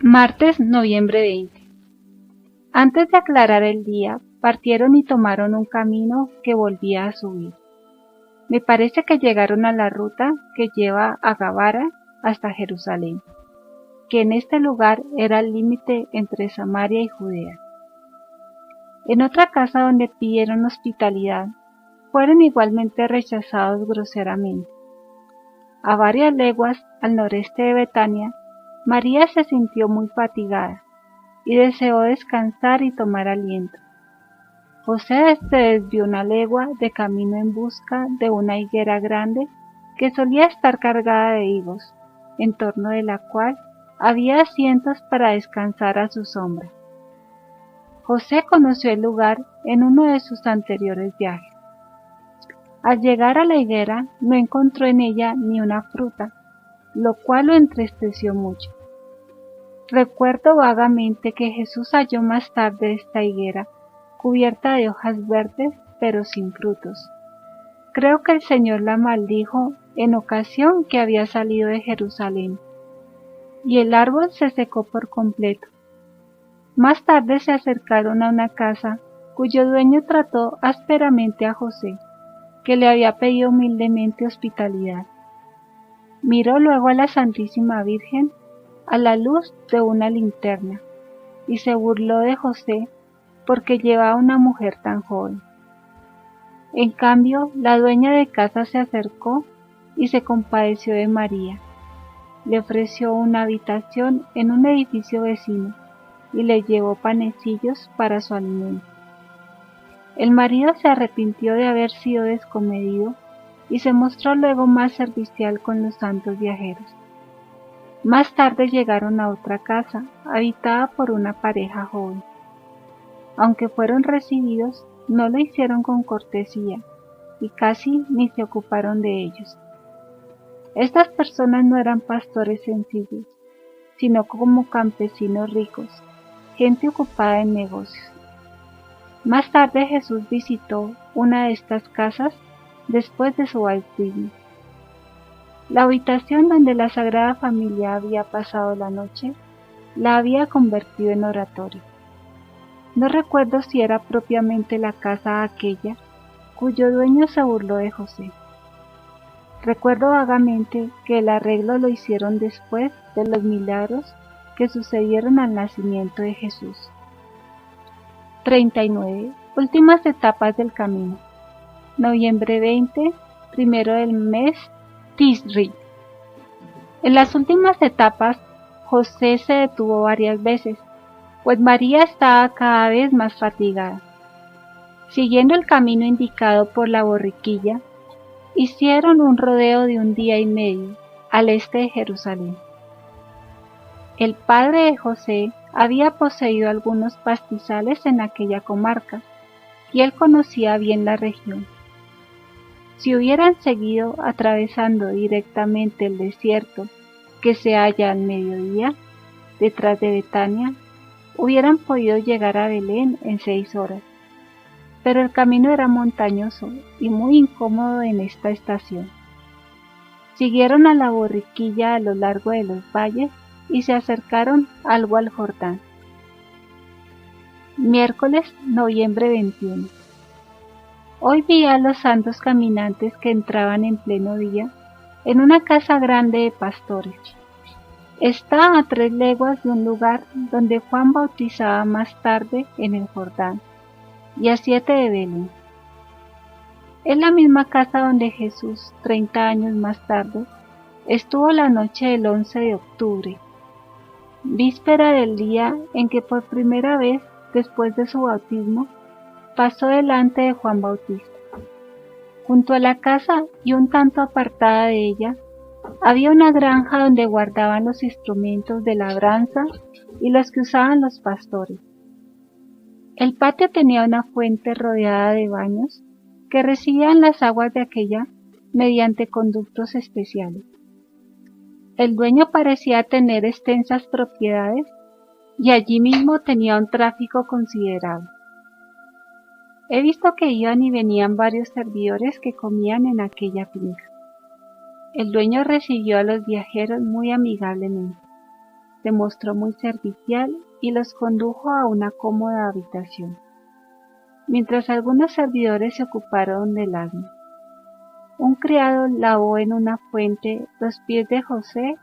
Martes, noviembre 20. Antes de aclarar el día, partieron y tomaron un camino que volvía a subir. Me parece que llegaron a la ruta que lleva a Gabara hasta Jerusalén, que en este lugar era el límite entre Samaria y Judea. En otra casa donde pidieron hospitalidad, fueron igualmente rechazados groseramente. A varias leguas al noreste de Betania, María se sintió muy fatigada y deseó descansar y tomar aliento. José se desvió una legua de camino en busca de una higuera grande que solía estar cargada de higos, en torno de la cual había asientos para descansar a su sombra. José conoció el lugar en uno de sus anteriores viajes. Al llegar a la higuera no encontró en ella ni una fruta, lo cual lo entristeció mucho. Recuerdo vagamente que Jesús halló más tarde esta higuera cubierta de hojas verdes pero sin frutos. Creo que el Señor la maldijo en ocasión que había salido de Jerusalén, y el árbol se secó por completo. Más tarde se acercaron a una casa cuyo dueño trató ásperamente a José, que le había pedido humildemente hospitalidad. Miró luego a la Santísima Virgen a la luz de una linterna y se burló de José porque llevaba una mujer tan joven. En cambio, la dueña de casa se acercó y se compadeció de María. Le ofreció una habitación en un edificio vecino y le llevó panecillos para su alimento. El marido se arrepintió de haber sido descomedido y se mostró luego más servicial con los santos viajeros. Más tarde llegaron a otra casa, habitada por una pareja joven. Aunque fueron recibidos, no lo hicieron con cortesía y casi ni se ocuparon de ellos. Estas personas no eran pastores sencillos, sino como campesinos ricos, gente ocupada en negocios. Más tarde Jesús visitó una de estas casas después de su bautismo. La habitación donde la Sagrada Familia había pasado la noche la había convertido en oratorio. No recuerdo si era propiamente la casa aquella cuyo dueño se burló de José. Recuerdo vagamente que el arreglo lo hicieron después de los milagros que sucedieron al nacimiento de Jesús. 39. Últimas etapas del camino. Noviembre 20, primero del mes Tisri. En las últimas etapas, José se detuvo varias veces, pues María estaba cada vez más fatigada. Siguiendo el camino indicado por la borriquilla, hicieron un rodeo de un día y medio al este de Jerusalén. El padre de José había poseído algunos pastizales en aquella comarca, y él conocía bien la región. Si hubieran seguido atravesando directamente el desierto que se halla al mediodía, detrás de Betania, hubieran podido llegar a Belén en 6 horas. Pero el camino era montañoso y muy incómodo en esta estación. Siguieron a la borriquilla a lo largo de los valles y se acercaron algo al Jordán. Miércoles, noviembre 21. Hoy vi a los santos caminantes que entraban en pleno día en una casa grande de pastores. Está a 3 leguas de un lugar donde Juan bautizaba más tarde en el Jordán, y a 7 de Belén. Es la misma casa donde Jesús, 30 años más tarde, estuvo la noche del 11 de octubre, víspera del día en que por primera vez después de su bautismo pasó delante de Juan Bautista. Junto a la casa y un tanto apartada de ella, había una granja donde guardaban los instrumentos de labranza y los que usaban los pastores. El patio tenía una fuente rodeada de baños que recibían las aguas de aquella mediante conductos especiales. El dueño parecía tener extensas propiedades y allí mismo tenía un tráfico considerable. He visto que iban y venían varios servidores que comían en aquella finca. El dueño recibió a los viajeros muy amigablemente. se mostró muy servicial y los condujo a una cómoda habitación, mientras algunos servidores se ocuparon del asno. Un criado lavó en una fuente los pies de José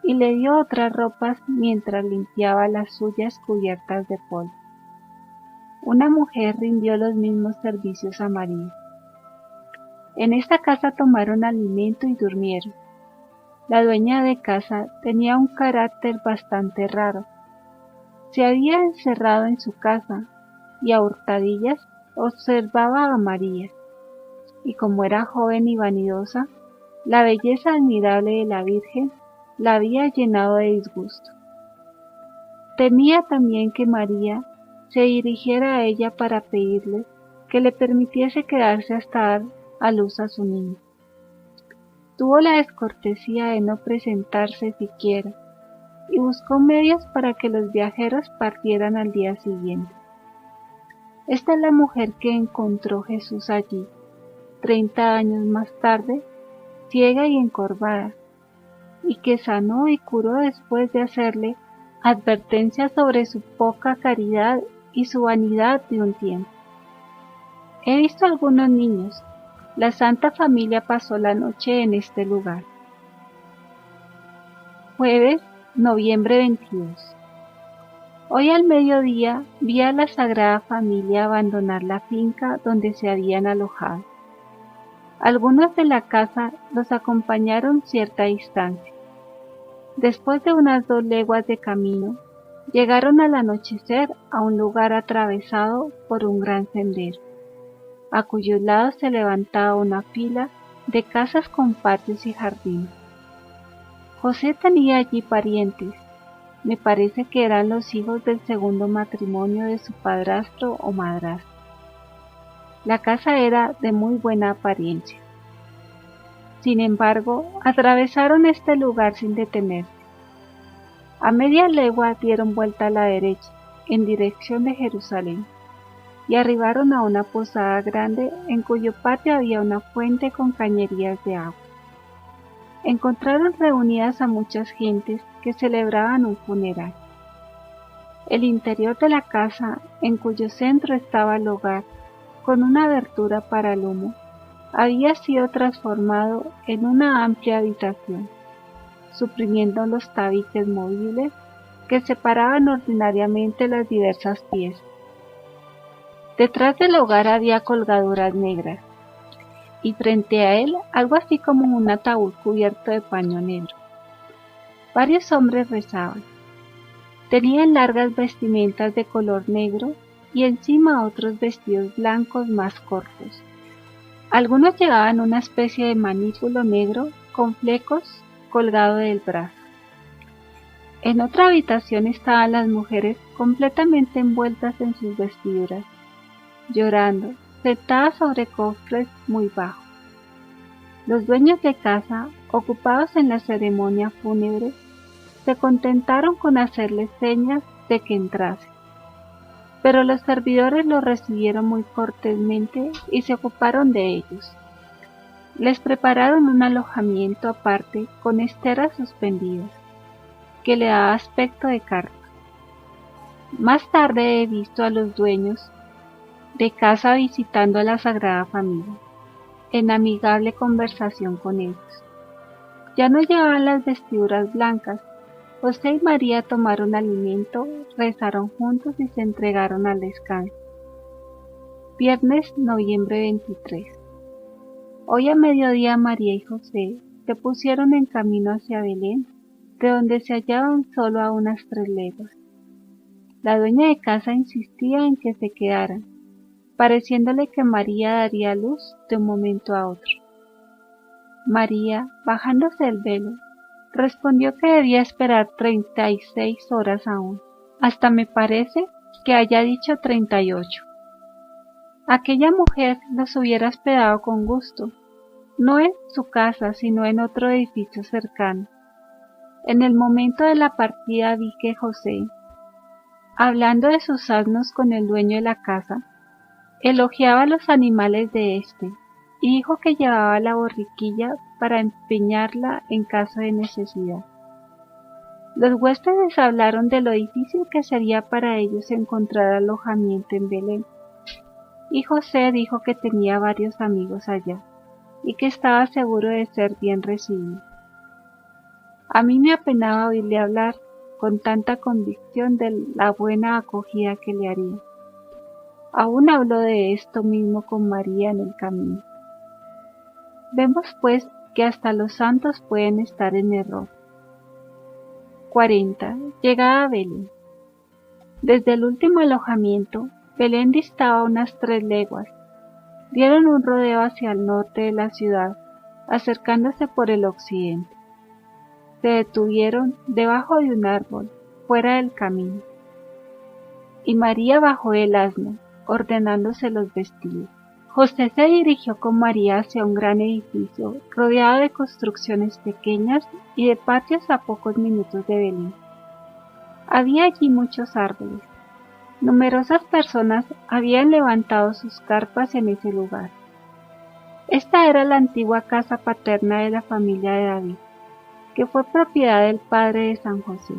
y le dio otras ropas mientras limpiaba las suyas cubiertas de polvo. Una mujer rindió los mismos servicios a María. En esta casa tomaron alimento y durmieron. La dueña de casa tenía un carácter bastante raro. Se había encerrado en su casa y a hurtadillas observaba a María, y como era joven y vanidosa, la belleza admirable de la Virgen la había llenado de disgusto. Temía también que María se dirigiera a ella para pedirle que le permitiese quedarse hasta dar a luz a su niño. Tuvo la descortesía de no presentarse siquiera y buscó medios para que los viajeros partieran al día siguiente. Esta es la mujer que encontró Jesús allí, 30 años más tarde, ciega y encorvada, y que sanó y curó después de hacerle advertencias sobre su poca caridad y su vanidad de un tiempo. He visto algunos niños. La Santa Familia pasó la noche en este lugar. Jueves, noviembre 22. Hoy al mediodía vi a la Sagrada Familia abandonar la finca donde se habían alojado. Algunos de la casa los acompañaron cierta distancia. Después de unas 2 leguas de camino, llegaron al anochecer a un lugar atravesado por un gran sendero, a cuyos lados se levantaba una fila de casas con patios y jardines. José tenía allí parientes, me parece que eran los hijos del segundo matrimonio de su padrastro o madrastra. La casa era de muy buena apariencia. Sin embargo, atravesaron este lugar sin detenerse. A media legua dieron vuelta a la derecha, en dirección de Jerusalén, y arribaron a una posada grande en cuyo patio había una fuente con cañerías de agua. Encontraron reunidas a muchas gentes que celebraban un funeral. El interior de la casa, en cuyo centro estaba el hogar, con una abertura para el humo, había sido transformado en una amplia habitación, suprimiendo los tabiques movibles que separaban ordinariamente las diversas piezas. Detrás del hogar había colgaduras negras, y frente a él algo así como un ataúd cubierto de paño negro. Varios hombres rezaban. Tenían largas vestimentas de color negro y encima otros vestidos blancos más cortos. Algunos llevaban una especie de manípulo negro con flecos colgado del brazo. En otra habitación estaban las mujeres completamente envueltas en sus vestiduras, llorando, sentadas sobre cofres muy bajos. Los dueños de casa, ocupados en la ceremonia fúnebre, se contentaron con hacerles señas de que entrasen. Pero los servidores los recibieron muy cortésmente y se ocuparon de ellos. Les prepararon un alojamiento aparte con esteras suspendidas, que le daba aspecto de carpa. Más tarde he visto a los dueños de casa visitando a la Sagrada Familia, en amigable conversación con ellos. Ya no llevaban las vestiduras blancas. José y María tomaron alimento, rezaron juntos y se entregaron al descanso. Viernes, noviembre 23. Hoy a mediodía María y José se pusieron en camino hacia Belén, de donde se hallaban solo a unas 3 leguas. La dueña de casa insistía en que se quedaran, pareciéndole que María daría luz de un momento a otro. María, bajándose el velo, respondió que debía esperar 36 horas aún. Hasta me parece que haya dicho 38. Aquella mujer los hubiera hospedado con gusto, no en su casa, sino en otro edificio cercano. En el momento de la partida vi que José, hablando de sus asnos con el dueño de la casa, elogiaba los animales de éste y dijo que llevaba la borriquilla para empeñarla en caso de necesidad. Los huéspedes hablaron de lo difícil que sería para ellos encontrar alojamiento en Belén, y José dijo que tenía varios amigos allá y que estaba seguro de ser bien recibido. A mí me apenaba oírle hablar con tanta convicción de la buena acogida que le haría. Aún habló de esto mismo con María en el camino. Vemos pues que hasta los santos pueden estar en error. 40. Llegada a Belén. Desde el último alojamiento, Belén distaba unas 3 leguas. Dieron un rodeo hacia el norte de la ciudad, acercándose por el occidente. Se detuvieron debajo de un árbol, fuera del camino. Y María bajó del asno, ordenándose los vestidos. José se dirigió con María hacia un gran edificio, rodeado de construcciones pequeñas y de patios a pocos minutos de Belén. Había allí muchos árboles. Numerosas personas habían levantado sus carpas en ese lugar. Esta era la antigua casa paterna de la familia de David, que fue propiedad del padre de San José.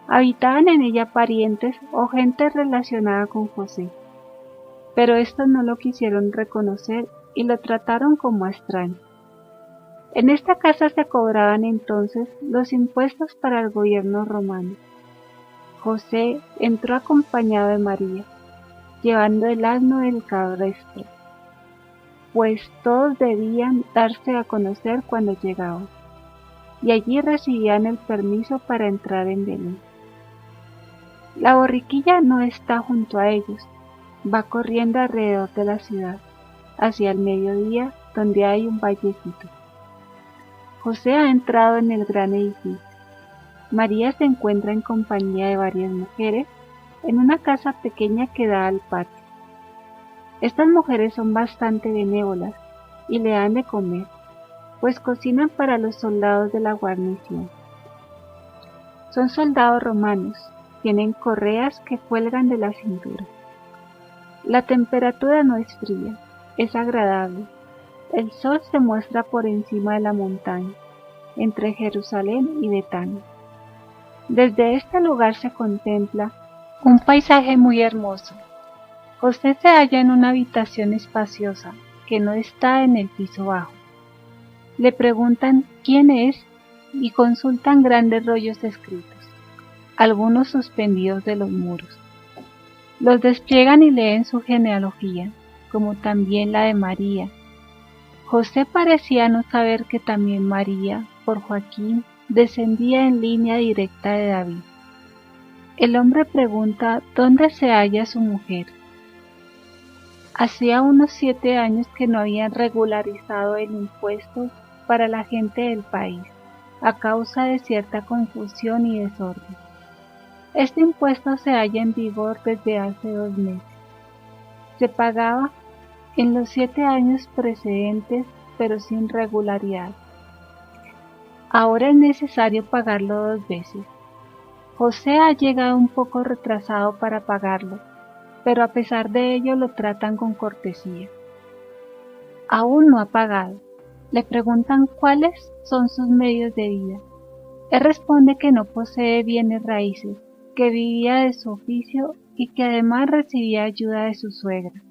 Habitaban en ella parientes o gente relacionada con José, pero estos no lo quisieron reconocer y lo trataron como extraño. En esta casa se cobraban entonces los impuestos para el gobierno romano. José entró acompañado de María, llevando el asno del cabresto, pues todos debían darse a conocer cuando llegaban, y allí recibían el permiso para entrar en Belén. La borriquilla no está junto a ellos, va corriendo alrededor de la ciudad, hacia el mediodía, donde hay un vallecito. José ha entrado en el gran edificio. María se encuentra en compañía de varias mujeres en una casa pequeña que da al patio. Estas mujeres son bastante benévolas y le dan de comer, pues cocinan para los soldados de la guarnición. Son soldados romanos, tienen correas que cuelgan de la cintura. La temperatura no es fría, es agradable. El sol se muestra por encima de la montaña, entre Jerusalén y Betania. Desde este lugar se contempla un paisaje muy hermoso. José se halla en una habitación espaciosa que no está en el piso bajo. Le preguntan quién es y consultan grandes rollos escritos, algunos suspendidos de los muros. Los despliegan y leen su genealogía, como también la de María. José parecía no saber que también María, por Joaquín, descendía en línea directa de David. El hombre pregunta dónde se halla su mujer. Hacía unos 7 años que no habían regularizado el impuesto para la gente del país, a causa de cierta confusión y desorden. Este impuesto se halla en vigor desde hace 2 meses. Se pagaba en los 7 años precedentes, pero sin regularidad. Ahora es necesario pagarlo 2 veces. José ha llegado un poco retrasado para pagarlo, pero a pesar de ello lo tratan con cortesía. Aún no ha pagado. Le preguntan cuáles son sus medios de vida. Él responde que no posee bienes raíces, que vivía de su oficio y que además recibía ayuda de su suegra.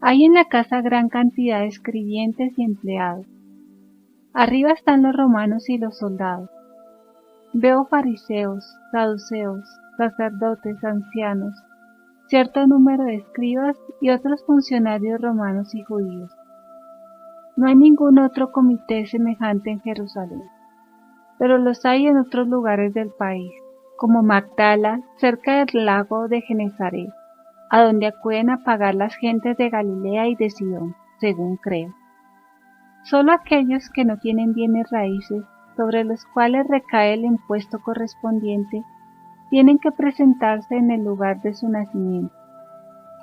Hay en la casa gran cantidad de escribientes y empleados. Arriba están los romanos y los soldados. Veo fariseos, saduceos, sacerdotes, ancianos, cierto número de escribas y otros funcionarios romanos y judíos. No hay ningún otro comité semejante en Jerusalén, pero los hay en otros lugares del país, como Magdala, cerca del lago de Genesaret, a donde acuden a pagar las gentes de Galilea y de Sidón, según creo. Solo aquellos que no tienen bienes raíces, sobre los cuales recae el impuesto correspondiente, tienen que presentarse en el lugar de su nacimiento.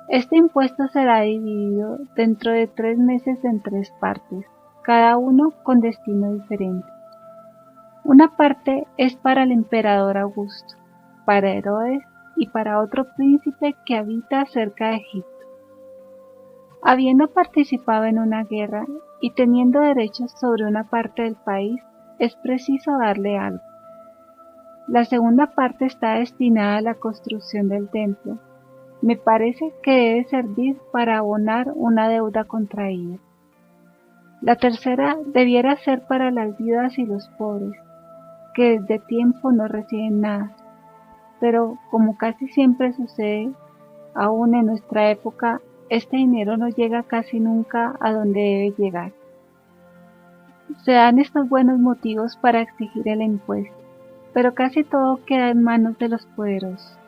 Este impuesto será dividido dentro de 3 meses en 3 partes, cada uno con destino diferente. Una parte es para el emperador Augusto, para Herodes y para otro príncipe que habita cerca de Egipto. Habiendo participado en una guerra y teniendo derechos sobre una parte del país, es preciso darle algo. La segunda parte está destinada a la construcción del templo. Me parece que debe servir para abonar una deuda contraída. La tercera debiera ser para las viudas y los pobres, que desde tiempo no reciben nada, pero como casi siempre sucede, aún en nuestra época, este dinero no llega casi nunca a donde debe llegar. Se dan estos buenos motivos para exigir el impuesto, pero casi todo queda en manos de los poderosos.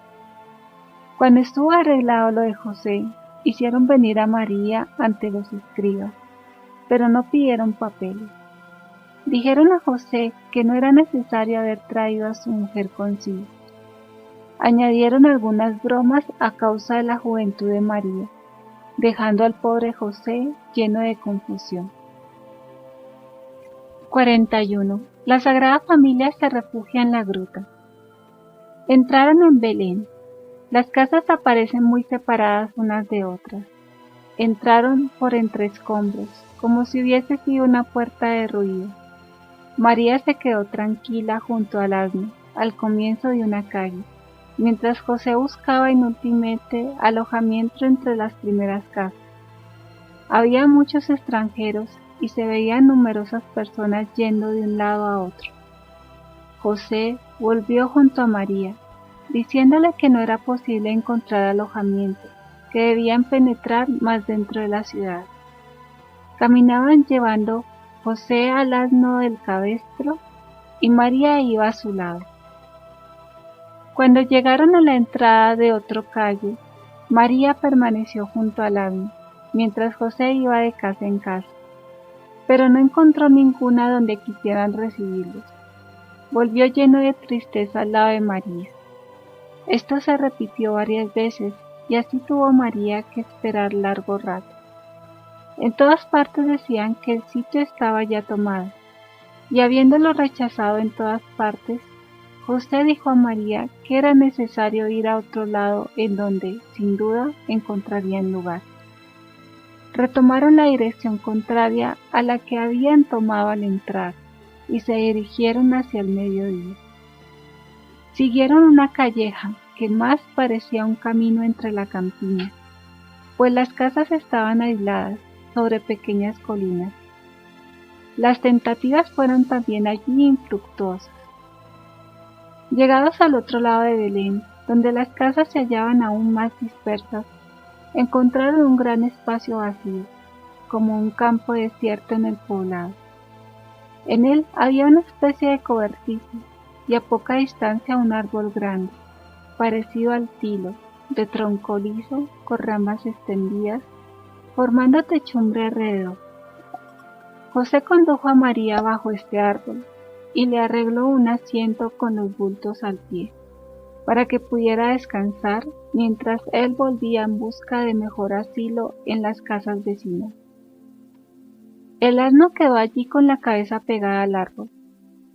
Cuando estuvo arreglado lo de José, hicieron venir a María ante los escribas, pero no pidieron papeles. Dijeron a José que no era necesario haber traído a su mujer consigo. Añadieron algunas bromas a causa de la juventud de María, dejando al pobre José lleno de confusión. 41. La Sagrada Familia se refugia en la gruta. Entraron en Belén. Las casas aparecen muy separadas unas de otras. Entraron por entre escombros, como si hubiese sido una puerta de ruido. María se quedó tranquila junto al asno, al comienzo de una calle, mientras José buscaba inútilmente alojamiento entre las primeras casas. Había muchos extranjeros y se veían numerosas personas yendo de un lado a otro. José volvió junto a María, diciéndole que no era posible encontrar alojamiento, que debían penetrar más dentro de la ciudad. Caminaban llevando José al asno del cabestro y María iba a su lado. Cuando llegaron a la entrada de otro calle, María permaneció junto al asno, mientras José iba de casa en casa, pero no encontró ninguna donde quisieran recibirlos. Volvió lleno de tristeza al lado de María. Esto se repitió varias veces y así tuvo María que esperar largo rato. En todas partes decían que el sitio estaba ya tomado, y habiéndolo rechazado en todas partes, José dijo a María que era necesario ir a otro lado en donde, sin duda, encontrarían lugar. Retomaron la dirección contraria a la que habían tomado al entrar y se dirigieron hacia el mediodía. Siguieron una calleja que más parecía un camino entre la campiña, pues las casas estaban aisladas sobre pequeñas colinas. Las tentativas fueron también allí infructuosas. Llegados al otro lado de Belén, donde las casas se hallaban aún más dispersas, encontraron un gran espacio vacío, como un campo desierto en el poblado. En él había una especie de cobertizo y a poca distancia un árbol grande, parecido al tilo, de tronco liso, con ramas extendidas, formando techumbre alrededor. José condujo a María bajo este árbol y le arregló un asiento con los bultos al pie, para que pudiera descansar mientras él volvía en busca de mejor asilo en las casas vecinas. El asno quedó allí con la cabeza pegada al árbol.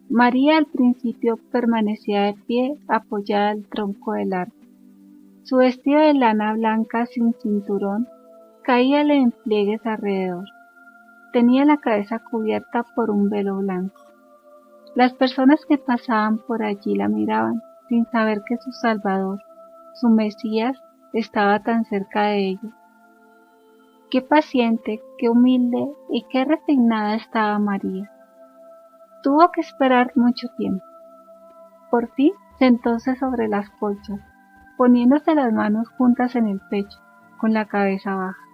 María al principio permanecía de pie apoyada al tronco del árbol. Su vestido de lana blanca sin cinturón caíale en pliegues alrededor. Tenía la cabeza cubierta por un velo blanco. Las personas que pasaban por allí la miraban, sin saber que su Salvador, su Mesías, estaba tan cerca de ellos. Qué paciente, qué humilde y qué resignada estaba María. Tuvo que esperar mucho tiempo. Por fin sentóse sobre las colchas, poniéndose las manos juntas en el pecho, con la cabeza baja.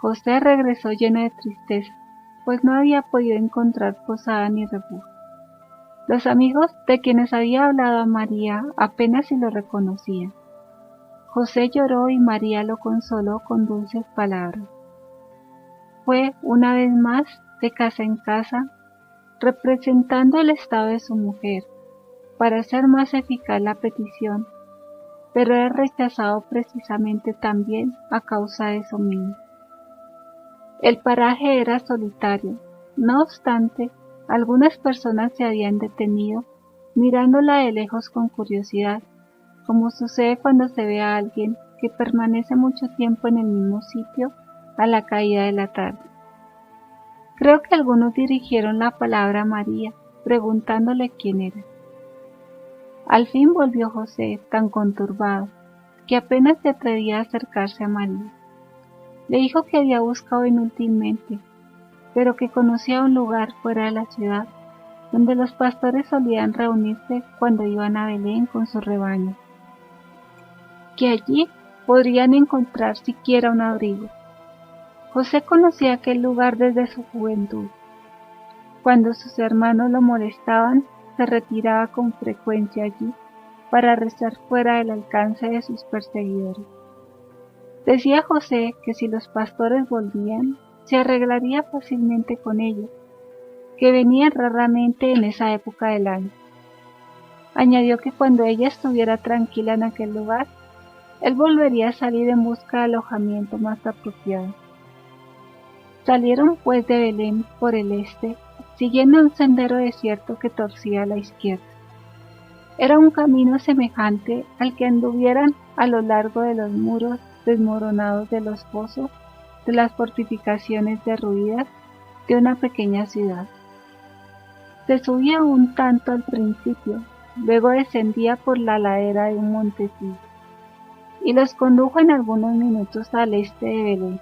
José regresó lleno de tristeza, pues no había podido encontrar posada ni refugio. Los amigos de quienes había hablado a María apenas si lo reconocían. José lloró y María lo consoló con dulces palabras. Fue una vez más de casa en casa, representando el estado de su mujer, para hacer más eficaz la petición, pero era rechazado precisamente también a causa de eso mismo. El paraje era solitario, no obstante, algunas personas se habían detenido, mirándola de lejos con curiosidad, como sucede cuando se ve a alguien que permanece mucho tiempo en el mismo sitio a la caída de la tarde. Creo que algunos dirigieron la palabra a María, preguntándole quién era. Al fin volvió José, tan conturbado, que apenas se atrevía a acercarse a María. Le dijo que había buscado inútilmente, pero que conocía un lugar fuera de la ciudad, donde los pastores solían reunirse cuando iban a Belén con su rebaño, que allí podrían encontrar siquiera un abrigo. José conocía aquel lugar desde su juventud. Cuando sus hermanos lo molestaban, se retiraba con frecuencia allí para rezar fuera del alcance de sus perseguidores. Decía José que si los pastores volvían, se arreglaría fácilmente con ellos, que venían raramente en esa época del año. Añadió que cuando ella estuviera tranquila en aquel lugar, él volvería a salir en busca de alojamiento más apropiado. Salieron pues de Belén por el este, siguiendo un sendero desierto que torcía a la izquierda. Era un camino semejante al que anduvieran a lo largo de los muros desmoronados de los fosos de las fortificaciones derruidas de una pequeña ciudad. Se subía un tanto al principio, luego descendía por la ladera de un montecillo, y los condujo en algunos minutos al este de Belén,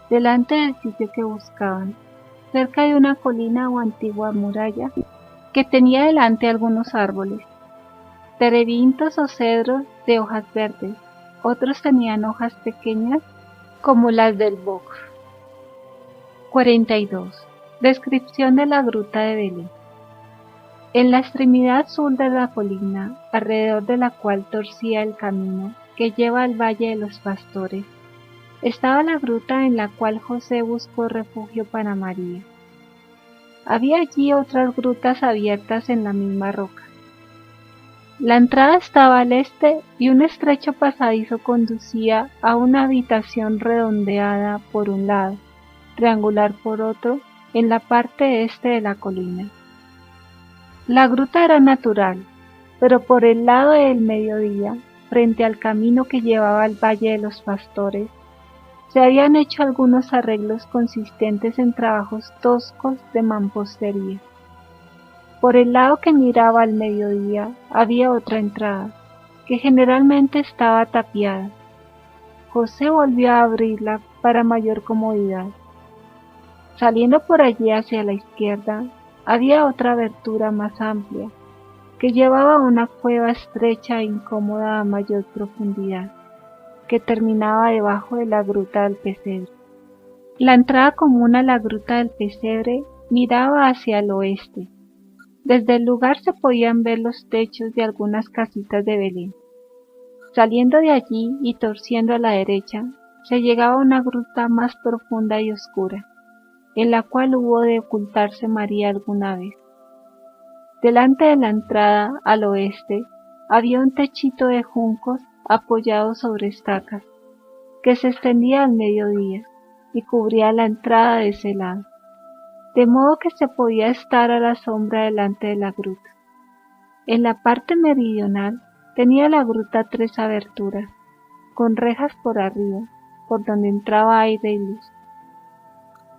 delante del sitio que buscaban, cerca de una colina o antigua muralla que tenía delante algunos árboles, terebintos o cedros de hojas verdes, otros tenían hojas pequeñas como las del boj. 42. Descripción de la gruta de Belén. En la extremidad sur de la colina, alrededor de la cual torcía el camino que lleva al Valle de los Pastores, estaba la gruta en la cual José buscó refugio para María. Había allí otras grutas abiertas en la misma roca. La entrada estaba al este y un estrecho pasadizo conducía a una habitación redondeada por un lado, triangular por otro, en la parte este de la colina. La gruta era natural, pero por el lado del mediodía, frente al camino que llevaba al Valle de los Pastores, se habían hecho algunos arreglos consistentes en trabajos toscos de mampostería. Por el lado que miraba al mediodía había otra entrada, que generalmente estaba tapiada. José volvió a abrirla para mayor comodidad. Saliendo por allí hacia la izquierda, había otra abertura más amplia, que llevaba a una cueva estrecha e incómoda a mayor profundidad, que terminaba debajo de la gruta del pesebre. La entrada común a la gruta del pesebre miraba hacia el oeste. Desde el lugar se podían ver los techos de algunas casitas de Belén. Saliendo de allí y torciendo a la derecha, se llegaba a una gruta más profunda y oscura, en la cual hubo de ocultarse María alguna vez. Delante de la entrada al oeste había un techito de juncos apoyado sobre estacas, que se extendía al mediodía y cubría la entrada de ese lado, de modo que se podía estar a la sombra delante de la gruta. En la parte meridional tenía la gruta 3 aberturas, con rejas por arriba, por donde entraba aire y luz.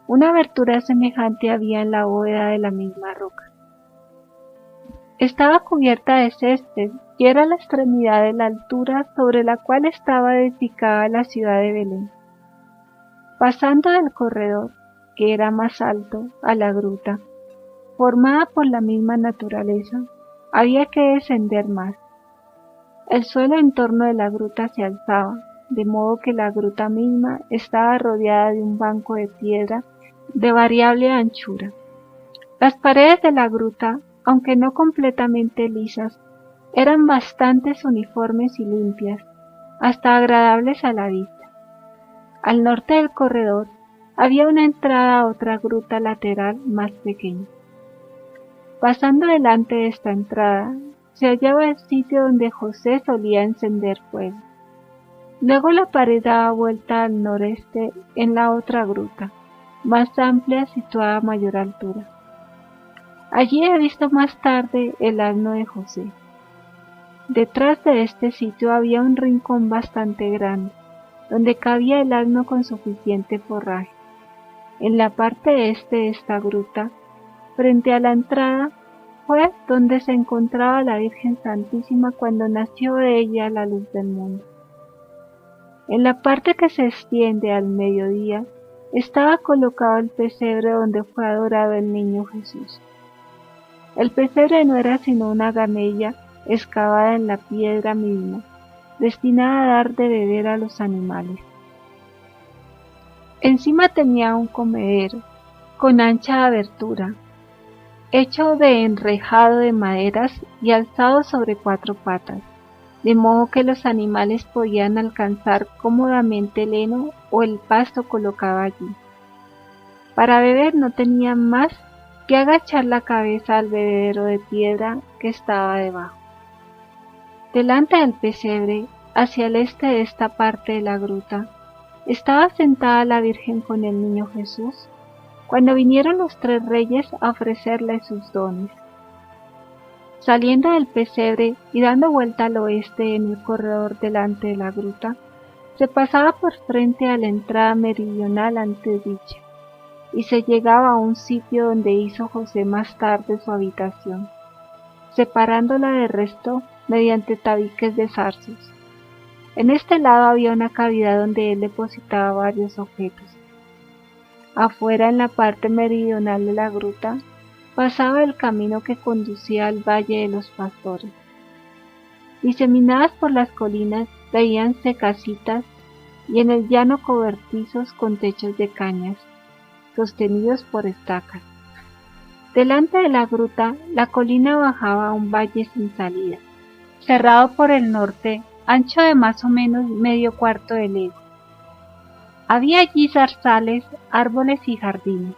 Una abertura semejante había en la bóveda de la misma roca. Estaba cubierta de césped y era la extremidad de la altura sobre la cual estaba edificada la ciudad de Belén. Pasando del corredor, que era más alto, a la gruta, formada por la misma naturaleza, había que descender más. El suelo en torno de la gruta se alzaba, de modo que la gruta misma estaba rodeada de un banco de piedra de variable anchura. Las paredes de la gruta, aunque no completamente lisas, eran bastante uniformes y limpias, hasta agradables a la vista. Al norte del corredor había una entrada a otra gruta lateral más pequeña. Pasando delante de esta entrada, se hallaba el sitio donde José solía encender fuego. Luego la pared daba vuelta al noreste en la otra gruta, más amplia, situada a mayor altura. Allí he visto más tarde el asno de José. Detrás de este sitio había un rincón bastante grande, donde cabía el asno con suficiente forraje. En la parte este de esta gruta, frente a la entrada, fue donde se encontraba la Virgen Santísima cuando nació de ella la luz del mundo. En la parte que se extiende al mediodía estaba colocado el pesebre donde fue adorado el niño Jesús. El pesebre no era sino una gamella excavada en la piedra misma, destinada a dar de beber a los animales. Encima tenía un comedero, con ancha abertura, hecho de enrejado de maderas y alzado sobre 4 patas, de modo que los animales podían alcanzar cómodamente el heno o el pasto colocado allí. Para beber no tenían más que agachar la cabeza al bebedero de piedra que estaba debajo. Delante del pesebre, hacia el este de esta parte de la gruta, estaba sentada la Virgen con el niño Jesús, cuando vinieron los 3 reyes a ofrecerle sus dones. Saliendo del pesebre y dando vuelta al oeste en el corredor delante de la gruta, se pasaba por frente a la entrada meridional antes dicha, y se llegaba a un sitio donde hizo José más tarde su habitación, separándola del resto mediante tabiques de zarzos. En este lado había una cavidad donde él depositaba varios objetos. Afuera, en la parte meridional de la gruta, pasaba el camino que conducía al Valle de los Pastores. Diseminadas por las colinas veíanse casitas y en el llano cobertizos con techos de cañas, sostenidos por estacas. Delante de la gruta, la colina bajaba a un valle sin salida, cerrado por el norte, ancho de más o menos medio cuarto de legua. Había allí zarzales, árboles y jardines.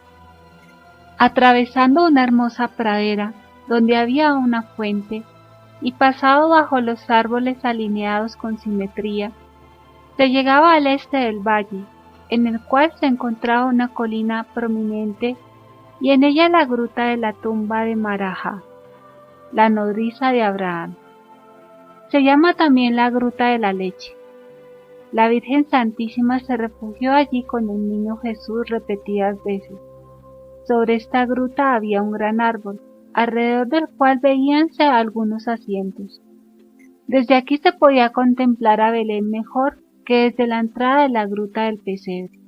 Atravesando una hermosa pradera, donde había una fuente, y pasado bajo los árboles alineados con simetría, se llegaba al este del valle, en el cual se encontraba una colina prominente y en ella la gruta de la tumba de Marahá, la nodriza de Abraham. Se llama también la Gruta de la Leche. La Virgen Santísima se refugió allí con el niño Jesús repetidas veces. Sobre esta gruta había un gran árbol, alrededor del cual veíanse algunos asientos. Desde aquí se podía contemplar a Belén mejor que desde la entrada de la Gruta del Pesebre.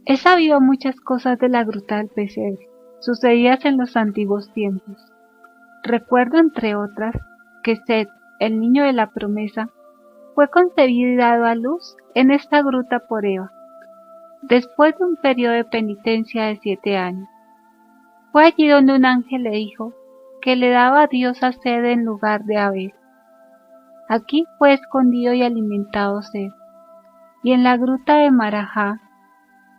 He sabido muchas cosas de la Gruta del Pesebre, sucedidas en los antiguos tiempos. Recuerdo, entre otras, que Set, el niño de la promesa, fue concebido y dado a luz en esta gruta por Eva, después de un periodo de penitencia de 7 años. Fue allí donde un ángel le dijo que le daba a Dios a Set en lugar de Abel. Aquí fue escondido y alimentado Set, y en la gruta de Marahá,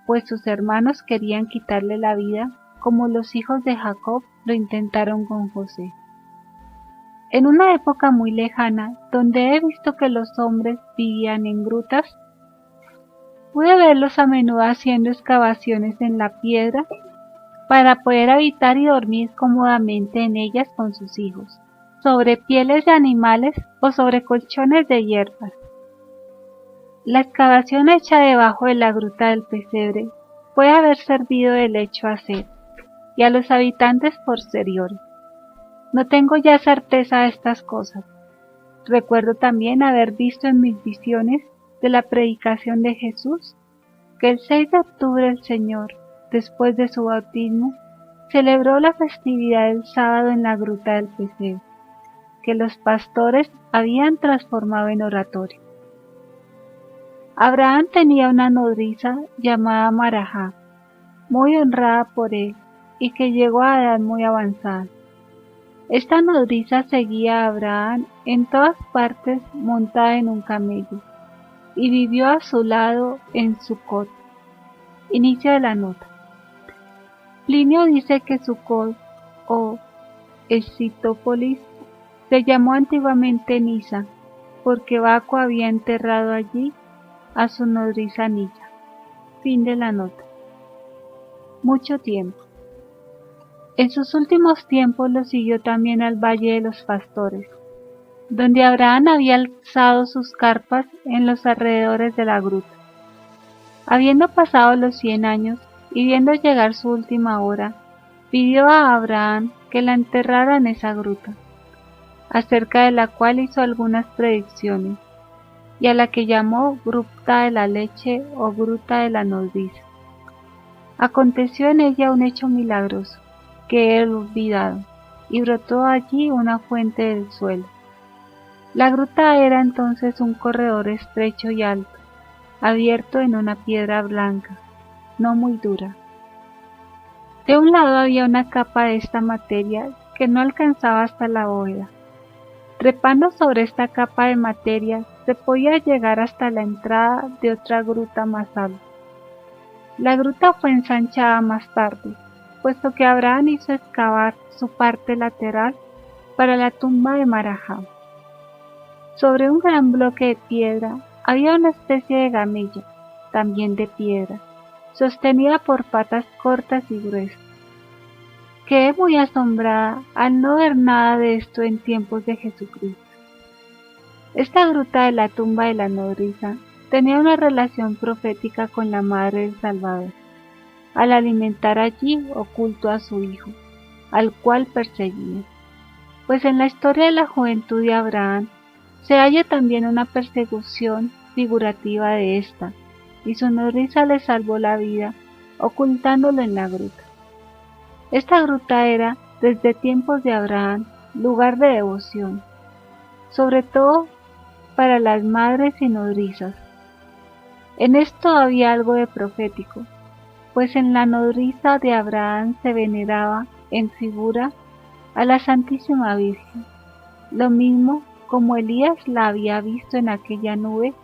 pues sus hermanos querían quitarle la vida, como los hijos de Jacob lo intentaron con José. En una época muy lejana, donde he visto que los hombres vivían en grutas, pude verlos a menudo haciendo excavaciones en la piedra para poder habitar y dormir cómodamente en ellas con sus hijos, sobre pieles de animales o sobre colchones de hierbas. La excavación hecha debajo de la gruta del pesebre puede haber servido de lecho a Set y a los habitantes posteriores. No tengo ya certeza de estas cosas. Recuerdo también haber visto en mis visiones de la predicación de Jesús que el 6 de octubre el Señor, después de su bautismo, celebró la festividad del sábado en la gruta del pesebre, que los pastores habían transformado en oratorio. Abraham tenía una nodriza llamada Marahá, muy honrada por él y que llegó a edad muy avanzada. Esta nodriza seguía a Abraham en todas partes montada en un camello y vivió a su lado en Sucot. Inicio de la nota. Plinio dice que Sucot o Escitópolis se llamó antiguamente Nisa porque Baco había enterrado allí a su nodriza Nilla. Fin de la nota. Mucho tiempo. En sus últimos tiempos lo siguió también al Valle de los Pastores, donde Abraham había alzado sus carpas en los alrededores de la gruta. Habiendo pasado los 100 años y viendo llegar su última hora, pidió a Abraham que la enterrara en esa gruta, acerca de la cual hizo algunas predicciones, y a la que llamó Gruta de la Leche o Gruta de la Nodriza. Aconteció en ella un hecho milagroso, que he olvidado, y brotó allí una fuente del suelo. La gruta era entonces un corredor estrecho y alto, abierto en una piedra blanca, no muy dura. De un lado había una capa de esta materia que no alcanzaba hasta la bóveda. Trepando sobre esta capa de materia se podía llegar hasta la entrada de otra gruta más alta. La gruta fue ensanchada más tarde, puesto que Abraham hizo excavar su parte lateral para la tumba de Marahá. Sobre un gran bloque de piedra había una especie de gamella, también de piedra, sostenida por patas cortas y gruesas. Quedé muy asombrada al no ver nada de esto en tiempos de Jesucristo. Esta gruta de la tumba de la nodriza tenía una relación profética con la madre del Salvador, al alimentar allí oculto a su hijo, al cual perseguía. Pues en la historia de la juventud de Abraham se halla también una persecución figurativa de esta, y su nodriza le salvó la vida, ocultándolo en la gruta. Esta gruta era, desde tiempos de Abraham, lugar de devoción, sobre todo para las madres y nodrizas. En esto había algo de profético, pues en la nodriza de Abraham se veneraba, en figura, a la Santísima Virgen, lo mismo como Elías la había visto en aquella nube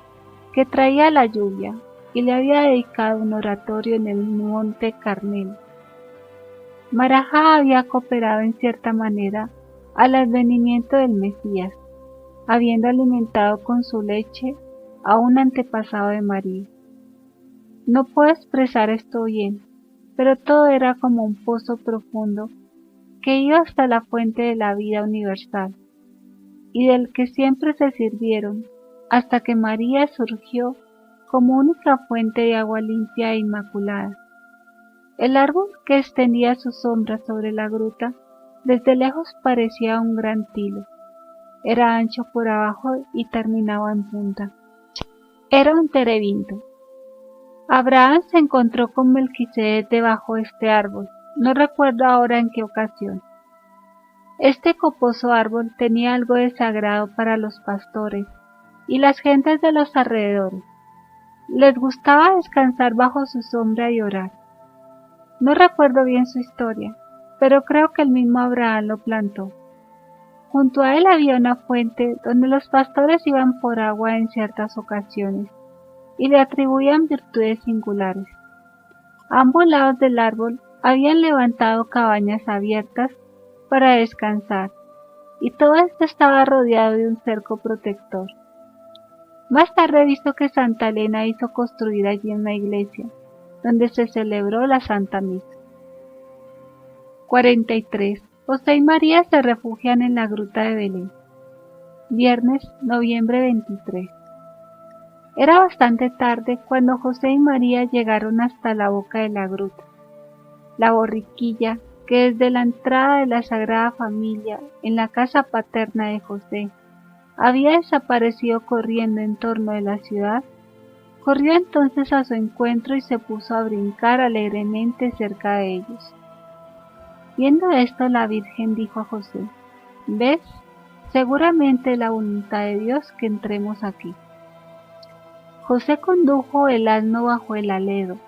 que traía la lluvia y le había dedicado un oratorio en el monte Carmelo. Marahá había cooperado en cierta manera al advenimiento del Mesías, habiendo alimentado con su leche a un antepasado de María. No puedo expresar esto bien, pero todo era como un pozo profundo que iba hasta la fuente de la vida universal, y del que siempre se sirvieron, hasta que María surgió como única fuente de agua limpia e inmaculada. El árbol que extendía su sombra sobre la gruta, desde lejos parecía un gran tilo. Era ancho por abajo y terminaba en punta. Era un terebinto. Abraham se encontró con Melquisedec debajo de este árbol, no recuerdo ahora en qué ocasión. Este coposo árbol tenía algo de sagrado para los pastores y las gentes de los alrededores. Les gustaba descansar bajo su sombra y orar. No recuerdo bien su historia, pero creo que el mismo Abraham lo plantó. Junto a él había una fuente donde los pastores iban por agua en ciertas ocasiones y le atribuían virtudes singulares. A ambos lados del árbol habían levantado cabañas abiertas para descansar, y todo esto estaba rodeado de un cerco protector. Más tarde he visto que Santa Elena hizo construir allí una iglesia, donde se celebró la Santa Misa. 43. José y María se refugian en la gruta de Belén. Viernes, noviembre 23. Era bastante tarde cuando José y María llegaron hasta la boca de la gruta. La borriquilla, que desde la entrada de la Sagrada Familia en la casa paterna de José había desaparecido corriendo en torno de la ciudad, corrió entonces a su encuentro y se puso a brincar alegremente cerca de ellos. Viendo esto, la Virgen dijo a José: «¿Ves? Seguramente es la voluntad de Dios que entremos aquí». José condujo el asno bajo el alero,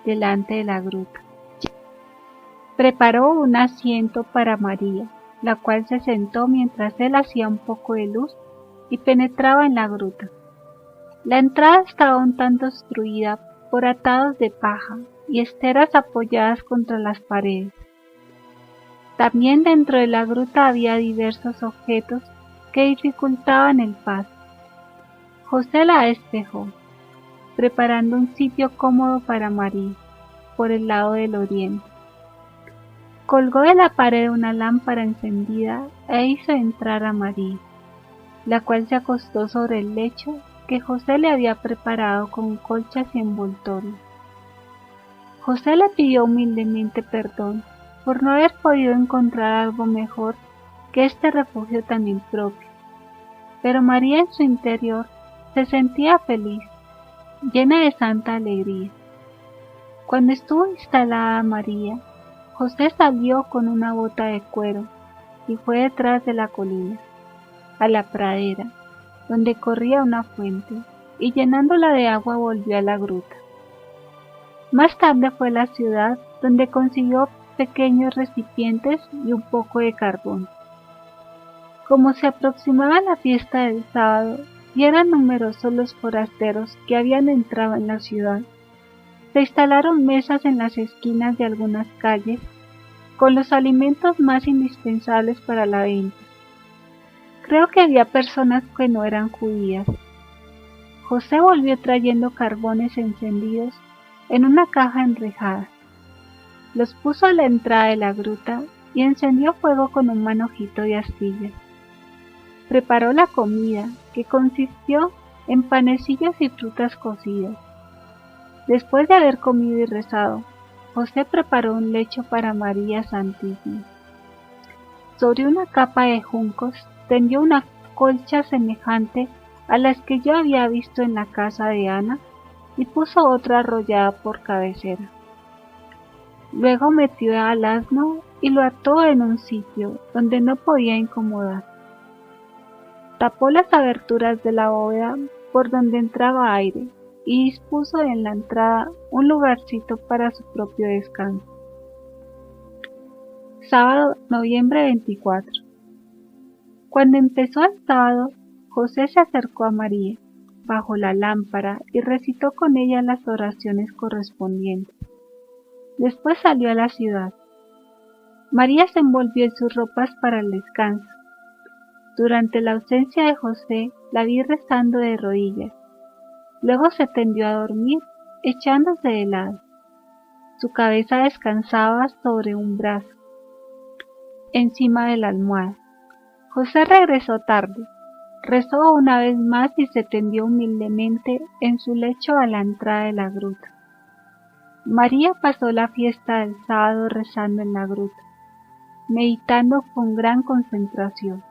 delante de la gruta. Preparó un asiento para María, la cual se sentó mientras él hacía un poco de luz y penetraba en la gruta. La entrada estaba un tanto obstruida por atados de paja y esteras apoyadas contra las paredes. También dentro de la gruta había diversos objetos que dificultaban el paso. José la despejó, preparando un sitio cómodo para María, por el lado del oriente. Colgó de la pared una lámpara encendida e hizo entrar a María, la cual se acostó sobre el lecho que José le había preparado con colchas y envoltorios. José le pidió humildemente perdón por no haber podido encontrar algo mejor que este refugio tan impropio. Pero María en su interior se sentía feliz, llena de santa alegría. Cuando estuvo instalada María, José salió con una bota de cuero y fue detrás de la colina, a la pradera, donde corría una fuente, y llenándola de agua volvió a la gruta. Más tarde fue a la ciudad, donde consiguió pequeños recipientes y un poco de carbón. Como se aproximaba la fiesta del sábado y eran numerosos los forasteros que habían entrado en la ciudad, se instalaron mesas en las esquinas de algunas calles con los alimentos más indispensables para la venta. Creo que había personas que no eran judías. José volvió trayendo carbones encendidos en una caja enrejada. Los puso a la entrada de la gruta y encendió fuego con un manojito de astillas. Preparó la comida, que consistió en panecillos y frutas cocidas. Después de haber comido y rezado, José preparó un lecho para María Santísima. Sobre una capa de juncos tendió una colcha semejante a las que yo había visto en la casa de Ana y puso otra arrollada por cabecera. Luego metió al asno y lo ató en un sitio donde no podía incomodar. Tapó las aberturas de la bóveda por donde entraba aire y dispuso en la entrada un lugarcito para su propio descanso. Sábado, noviembre 24. Cuando empezó el sábado, José se acercó a María, bajo la lámpara, y recitó con ella las oraciones correspondientes. Después salió a la ciudad. María se envolvió en sus ropas para el descanso. Durante la ausencia de José, la vi rezando de rodillas. Luego se tendió a dormir, echándose de lado. Su cabeza descansaba sobre un brazo, encima de la almohada. José regresó tarde. Rezó una vez más y se tendió humildemente en su lecho a la entrada de la gruta. María pasó la fiesta del sábado rezando en la gruta, meditando con gran concentración.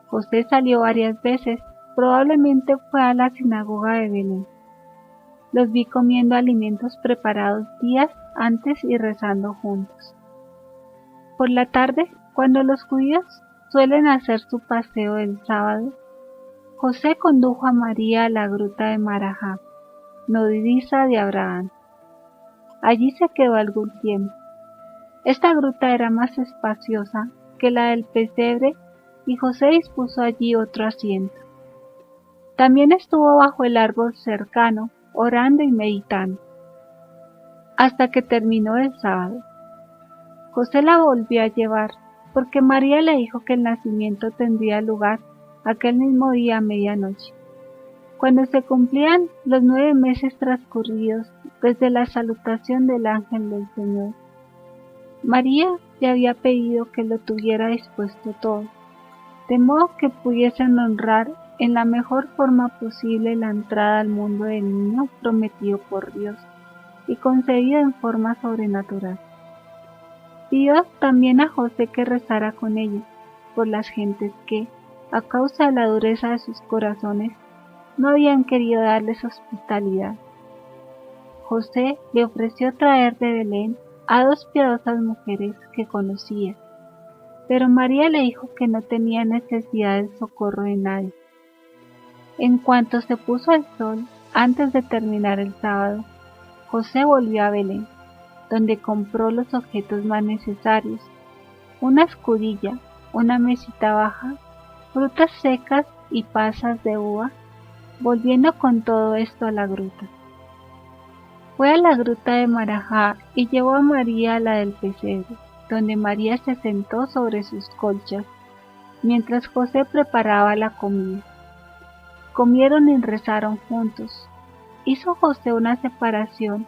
José salió varias veces, probablemente fue a la sinagoga de Belén. Los vi comiendo alimentos preparados días antes y rezando juntos. Por la tarde, cuando los judíos suelen hacer su paseo del sábado, José condujo a María a la gruta de Marajá, nodriza de Abraham. Allí se quedó algún tiempo. Esta gruta era más espaciosa que la del pesebre y José dispuso allí otro asiento. También estuvo bajo el árbol cercano, orando y meditando, hasta que terminó el sábado. José la volvió a llevar, porque María le dijo que el nacimiento tendría lugar aquel mismo día a medianoche, cuando se cumplían los 9 meses transcurridos desde la salutación del ángel del Señor. María le había pedido que lo tuviera dispuesto todo, de modo que pudiesen honrar en la mejor forma posible la entrada al mundo del niño prometido por Dios y concedido en forma sobrenatural. Pidió también a José que rezara con ella por las gentes que, a causa de la dureza de sus corazones, no habían querido darles hospitalidad. José le ofreció traer de Belén a 2 piadosas mujeres que conocía, pero María le dijo que no tenía necesidad del socorro de nadie. En cuanto se puso el sol, antes de terminar el sábado, José volvió a Belén, donde compró los objetos más necesarios: una escudilla, una mesita baja, frutas secas y pasas de uva, volviendo con todo esto a la gruta. Fue a la gruta de Marajá y llevó a María a la del pesebre, donde María se sentó sobre sus colchas, mientras José preparaba la comida. Comieron y rezaron juntos. Hizo José una separación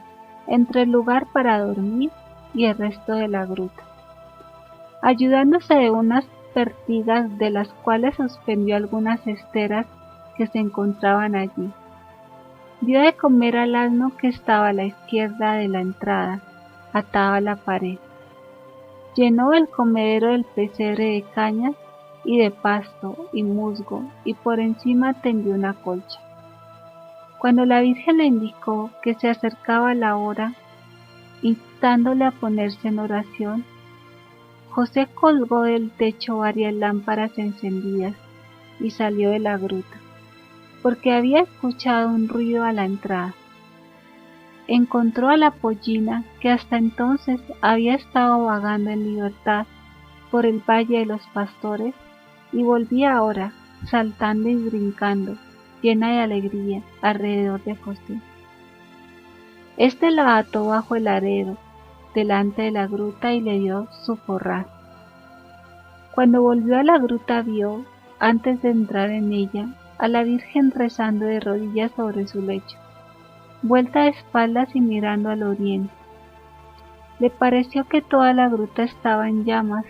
entre el lugar para dormir y el resto de la gruta, ayudándose de unas pertigas de las cuales suspendió algunas esteras que se encontraban allí. Dio de comer al asno que estaba a la izquierda de la entrada, atado a la pared. Llenó el comedero del pesebre de cañas y de pasto y musgo, y por encima tendió una colcha. Cuando la Virgen le indicó que se acercaba la hora, instándole a ponerse en oración, José colgó del techo varias lámparas encendidas y salió de la gruta, porque había escuchado un ruido a la entrada. Encontró a la pollina, que hasta entonces había estado vagando en libertad por el Valle de los Pastores, y volvía ahora, saltando y brincando, llena de alegría, alrededor de José. Este la ató bajo el arero, delante de la gruta, y le dio su forraje. Cuando volvió a la gruta vio, antes de entrar en ella, a la Virgen rezando de rodillas sobre su lecho, vuelta de espaldas y mirando al oriente. Le pareció que toda la gruta estaba en llamas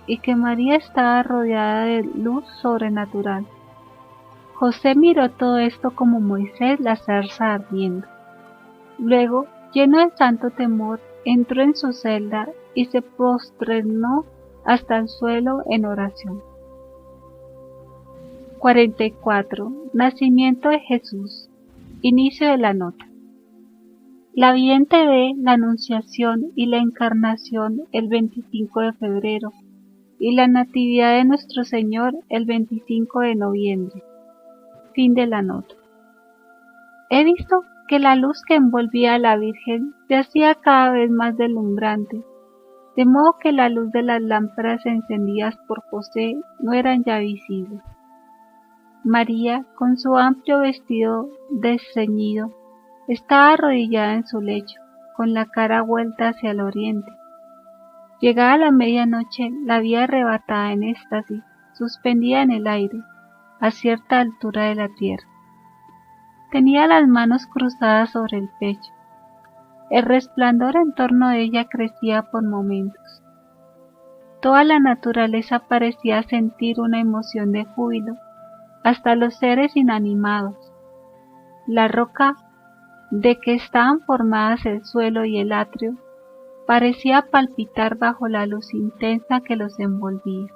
y que María estaba rodeada de luz sobrenatural. José miró todo esto como Moisés la zarza ardiendo. Luego, lleno de santo temor, entró en su celda y se prosternó hasta el suelo en oración. 44. Nacimiento de Jesús. Inicio de la nota. La vidente ve la Anunciación y la Encarnación el 25 de febrero y la Natividad de nuestro Señor el 25 de noviembre. Fin de la nota. He visto que la luz que envolvía a la Virgen se hacía cada vez más deslumbrante, de modo que la luz de las lámparas encendidas por José no eran ya visibles. María, con su amplio vestido desceñido, estaba arrodillada en su lecho, con la cara vuelta hacia el oriente. Llegada la medianoche, la vi arrebatada en éxtasis, suspendida en el aire, a cierta altura de la tierra. Tenía las manos cruzadas sobre el pecho. El resplandor en torno de ella crecía por momentos. Toda la naturaleza parecía sentir una emoción de júbilo, hasta los seres inanimados. La roca de que estaban formadas el suelo y el atrio parecía palpitar bajo la luz intensa que los envolvía.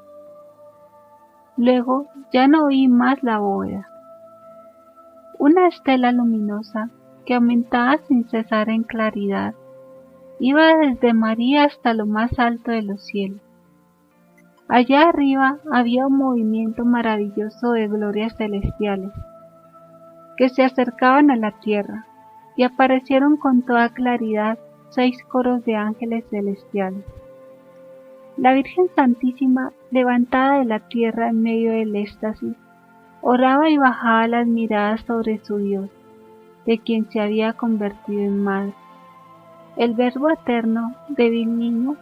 Luego ya no oí más la bóveda. Una estela luminosa que aumentaba sin cesar en claridad iba desde María hasta lo más alto de los cielos. Allá arriba había un movimiento maravilloso de glorias celestiales que se acercaban a la tierra, y aparecieron con toda claridad 6 coros de ángeles celestiales. La Virgen Santísima, levantada de la tierra en medio del éxtasis, oraba y bajaba las miradas sobre su Dios, de quien se había convertido en madre. El Verbo eterno, débil niño,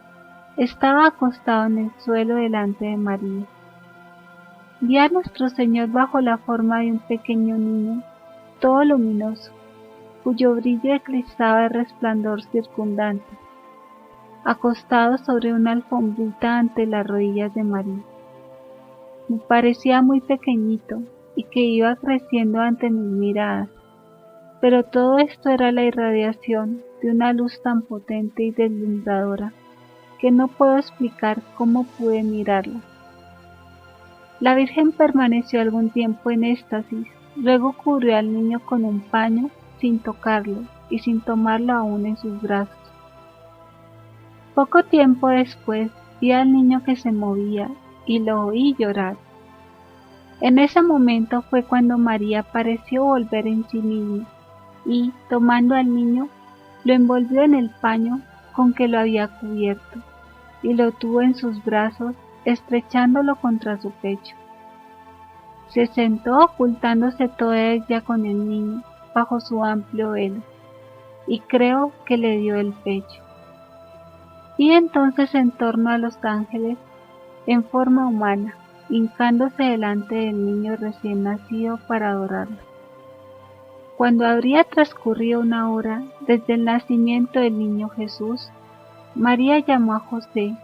estaba acostado en el suelo delante de María. Vi a nuestro Señor bajo la forma de un pequeño niño, todo luminoso, cuyo brillo eclipsaba el resplandor circundante, acostado sobre una alfombrita ante las rodillas de María. Me parecía muy pequeñito y que iba creciendo ante mis miradas, pero todo esto era la irradiación de una luz tan potente y deslumbradora que no puedo explicar cómo pude mirarla. La Virgen permaneció algún tiempo en éxtasis, luego cubrió al niño con un paño sin tocarlo y sin tomarlo aún en sus brazos. Poco tiempo después vi al niño que se movía y lo oí llorar. En ese momento fue cuando María pareció volver en sí misma y, tomando al niño, lo envolvió en el paño con que lo había cubierto y lo tuvo en sus brazos, estrechándolo contra su pecho. Se sentó ocultándose toda ella con el niño bajo su amplio velo, y creo que le dio el pecho. Y entonces en torno a los ángeles, en forma humana, hincándose delante del niño recién nacido para adorarlo. Cuando habría transcurrido una hora desde el nacimiento del niño Jesús, María llamó a José,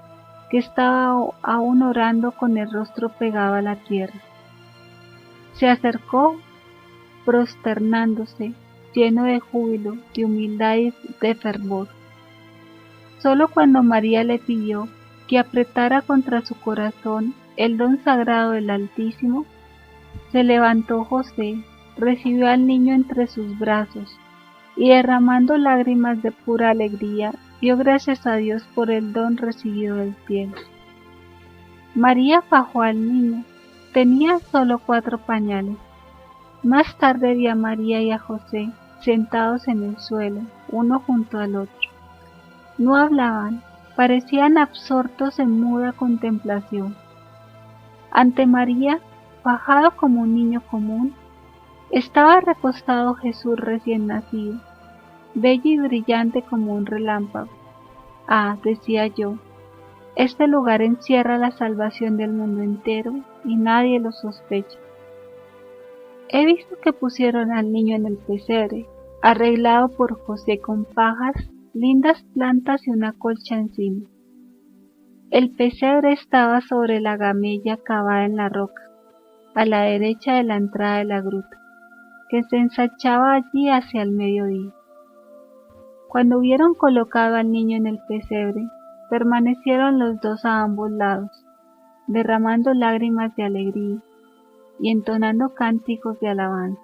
que estaba aún orando con el rostro pegado a la tierra. Se acercó prosternándose, lleno de júbilo, de humildad y de fervor. Solo cuando María le pidió que apretara contra su corazón el don sagrado del Altísimo, se levantó José, recibió al niño entre sus brazos y derramando lágrimas de pura alegría, dio gracias a Dios por el don recibido del cielo. María fajó al niño, tenía solo 4 pañales. Más tarde vi a María y a José sentados en el suelo, uno junto al otro. No hablaban, parecían absortos en muda contemplación. Ante María, fajado como un niño común, estaba recostado Jesús recién nacido, bello y brillante como un relámpago. Ah, decía yo, este lugar encierra la salvación del mundo entero y nadie lo sospecha. He visto que pusieron al niño en el pesebre, arreglado por José con pajas, lindas plantas y una colcha encima. El pesebre estaba sobre la gamella cavada en la roca, a la derecha de la entrada de la gruta, que se ensanchaba allí hacia el mediodía. Cuando hubieron colocado al niño en el pesebre, permanecieron los dos a ambos lados, derramando lágrimas de alegría y entonando cánticos de alabanza.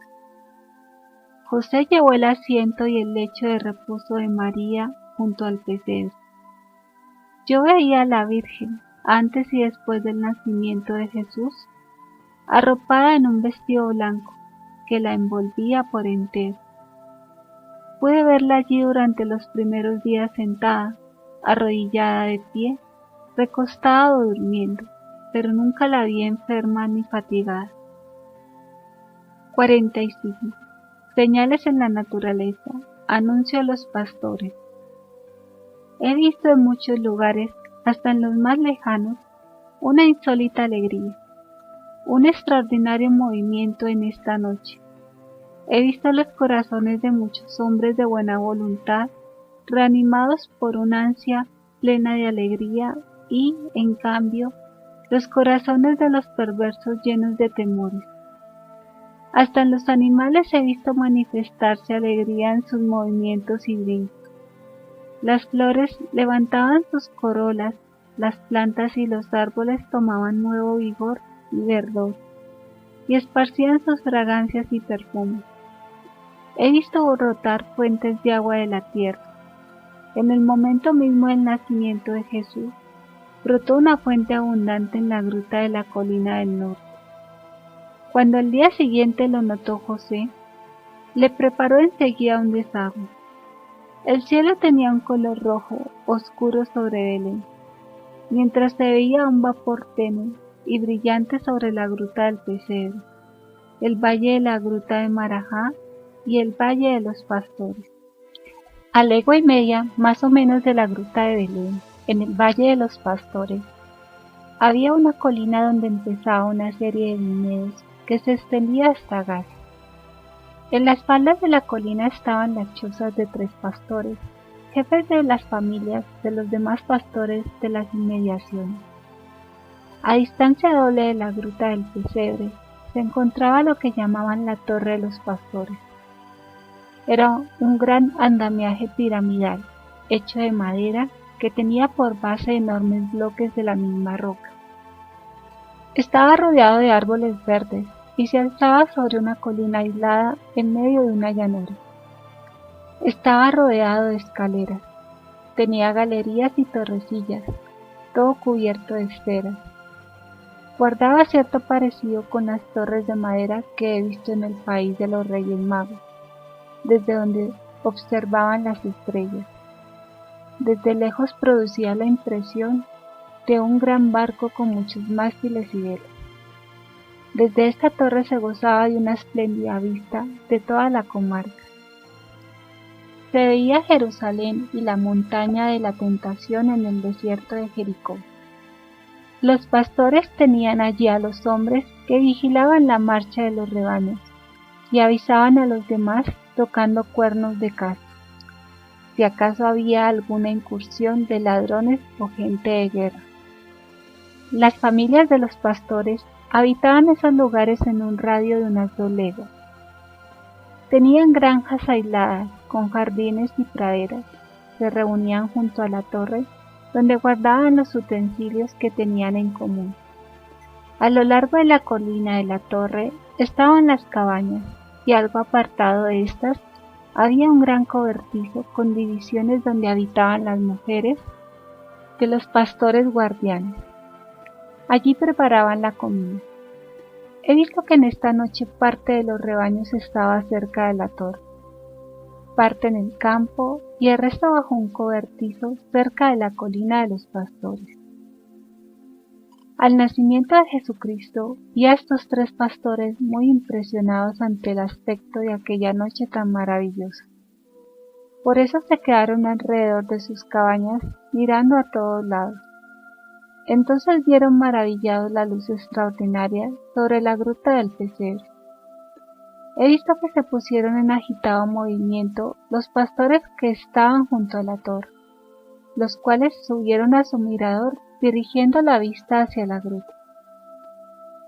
José llevó el asiento y el lecho de reposo de María junto al pesebre. Yo veía a la Virgen, antes y después del nacimiento de Jesús, arropada en un vestido blanco que la envolvía por entero. Pude verla allí durante los primeros días sentada, arrodillada de pie, recostada o durmiendo, pero nunca la vi enferma ni fatigada. 45. Señales en la naturaleza. Anuncio a los pastores. He visto en muchos lugares, hasta en los más lejanos, una insólita alegría, un extraordinario movimiento en esta noche. He visto los corazones de muchos hombres de buena voluntad reanimados por una ansia plena de alegría y, en cambio, los corazones de los perversos llenos de temores. Hasta en los animales he visto manifestarse alegría en sus movimientos y brincos. Las flores levantaban sus corolas, las plantas y los árboles tomaban nuevo vigor y verdor, y esparcían sus fragancias y perfumes. He visto brotar fuentes de agua de la tierra. En el momento mismo del nacimiento de Jesús, brotó una fuente abundante en la gruta de la colina del norte. Cuando al día siguiente lo notó José, le preparó enseguida un desagüe. El cielo tenía un color rojo oscuro sobre Belén, mientras se veía un vapor tenue y brillante sobre la gruta del pesebre, el valle de la gruta de Marajá y el valle de los pastores. A legua y media más o menos de la gruta de Belén, en el valle de los pastores, había una colina donde empezaba una serie de viñedos que se extendía hasta Gaza. En las faldas de la colina estaban las chozas de 3 pastores, jefes de las familias de los demás pastores de las inmediaciones. A distancia doble de la gruta del pesebre se encontraba lo que llamaban la Torre de los Pastores. Era un gran andamiaje piramidal, hecho de madera, que tenía por base enormes bloques de la misma roca. Estaba rodeado de árboles verdes y se alzaba sobre una colina aislada en medio de una llanura. Estaba rodeado de escaleras, tenía galerías y torrecillas, todo cubierto de esferas. Guardaba cierto parecido con las torres de madera que he visto en el país de los Reyes Magos, desde donde observaban las estrellas. Desde lejos producía la impresión de un gran barco con muchos mástiles y velas. Desde esta torre se gozaba de una espléndida vista de toda la comarca. Se veía Jerusalén y la montaña de la tentación en el desierto de Jericó. Los pastores tenían allí a los hombres que vigilaban la marcha de los rebaños y avisaban a los demás tocando cuernos de caza, si acaso había alguna incursión de ladrones o gente de guerra. Las familias de los pastores habitaban esos lugares en un radio de unas 2 leguas. Tenían granjas aisladas, con jardines y praderas. Se reunían junto a la torre donde guardaban los utensilios que tenían en común. A lo largo de la colina de la torre estaban las cabañas, y algo apartado de estas había un gran cobertizo con divisiones donde habitaban las mujeres de los pastores guardianes. Allí preparaban la comida. He visto que en esta noche parte de los rebaños estaba cerca de la torre, parte en el campo y el resto bajo un cobertizo cerca de la colina de los pastores. Al nacimiento de Jesucristo vi a estos tres pastores muy impresionados ante el aspecto de aquella noche tan maravillosa. Por eso se quedaron alrededor de sus cabañas mirando a todos lados. Entonces vieron maravillados la luz extraordinaria sobre la gruta del pesebre. He visto que se pusieron en agitado movimiento los pastores que estaban junto a la torre, los cuales subieron a su mirador dirigiendo la vista hacia la gruta.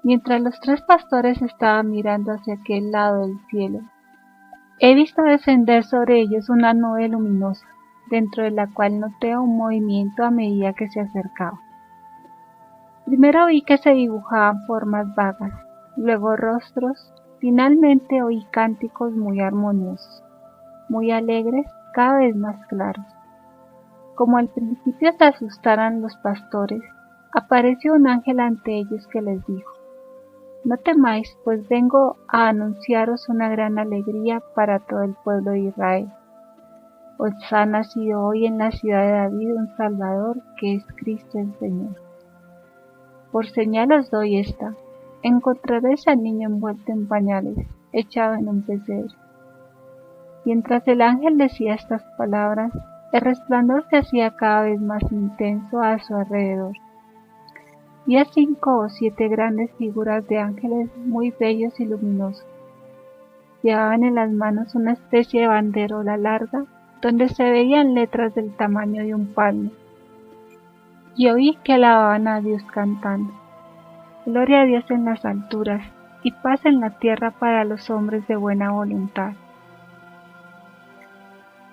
Mientras los tres pastores estaban mirando hacia aquel lado del cielo, he visto descender sobre ellos una nube luminosa, dentro de la cual noté un movimiento a medida que se acercaba. Primero vi que se dibujaban formas vagas, luego rostros, finalmente oí cánticos muy armoniosos, muy alegres, cada vez más claros. Como al principio se asustaran los pastores, apareció un ángel ante ellos que les dijo: «No temáis, pues vengo a anunciaros una gran alegría para todo el pueblo de Israel. Os ha nacido hoy en la ciudad de David un Salvador, que es Cristo el Señor. Por señal os doy esta: encontraréis al niño envuelto en pañales, echado en un pesebre». Mientras el ángel decía estas palabras, el resplandor se hacía cada vez más intenso a su alrededor. Vi a 5 o 7 grandes figuras de ángeles muy bellos y luminosos. Llevaban en las manos una especie de banderola larga, donde se veían letras del tamaño de un palmo. Y oí que alababan a Dios cantando: «Gloria a Dios en las alturas, y paz en la tierra para los hombres de buena voluntad».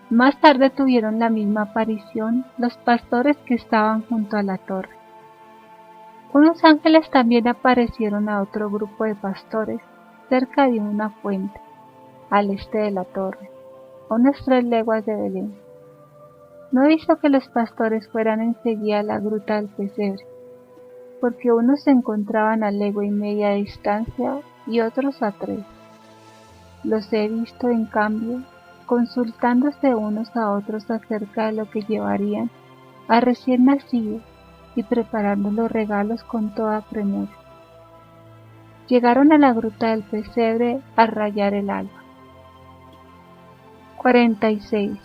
Más tarde tuvieron la misma aparición los pastores que estaban junto a la torre. Unos ángeles también aparecieron a otro grupo de pastores cerca de una fuente, al este de la torre, a unas 3 leguas de Belén. No hizo que los pastores fueran enseguida a la gruta del pesebre, porque unos se encontraban a 1,5 leguas de distancia y otros a 3. Los he visto, en cambio, consultándose unos a otros acerca de lo que llevarían al recién nacido y preparando los regalos con toda premura. Llegaron a la gruta del pesebre al rayar el alba. 46.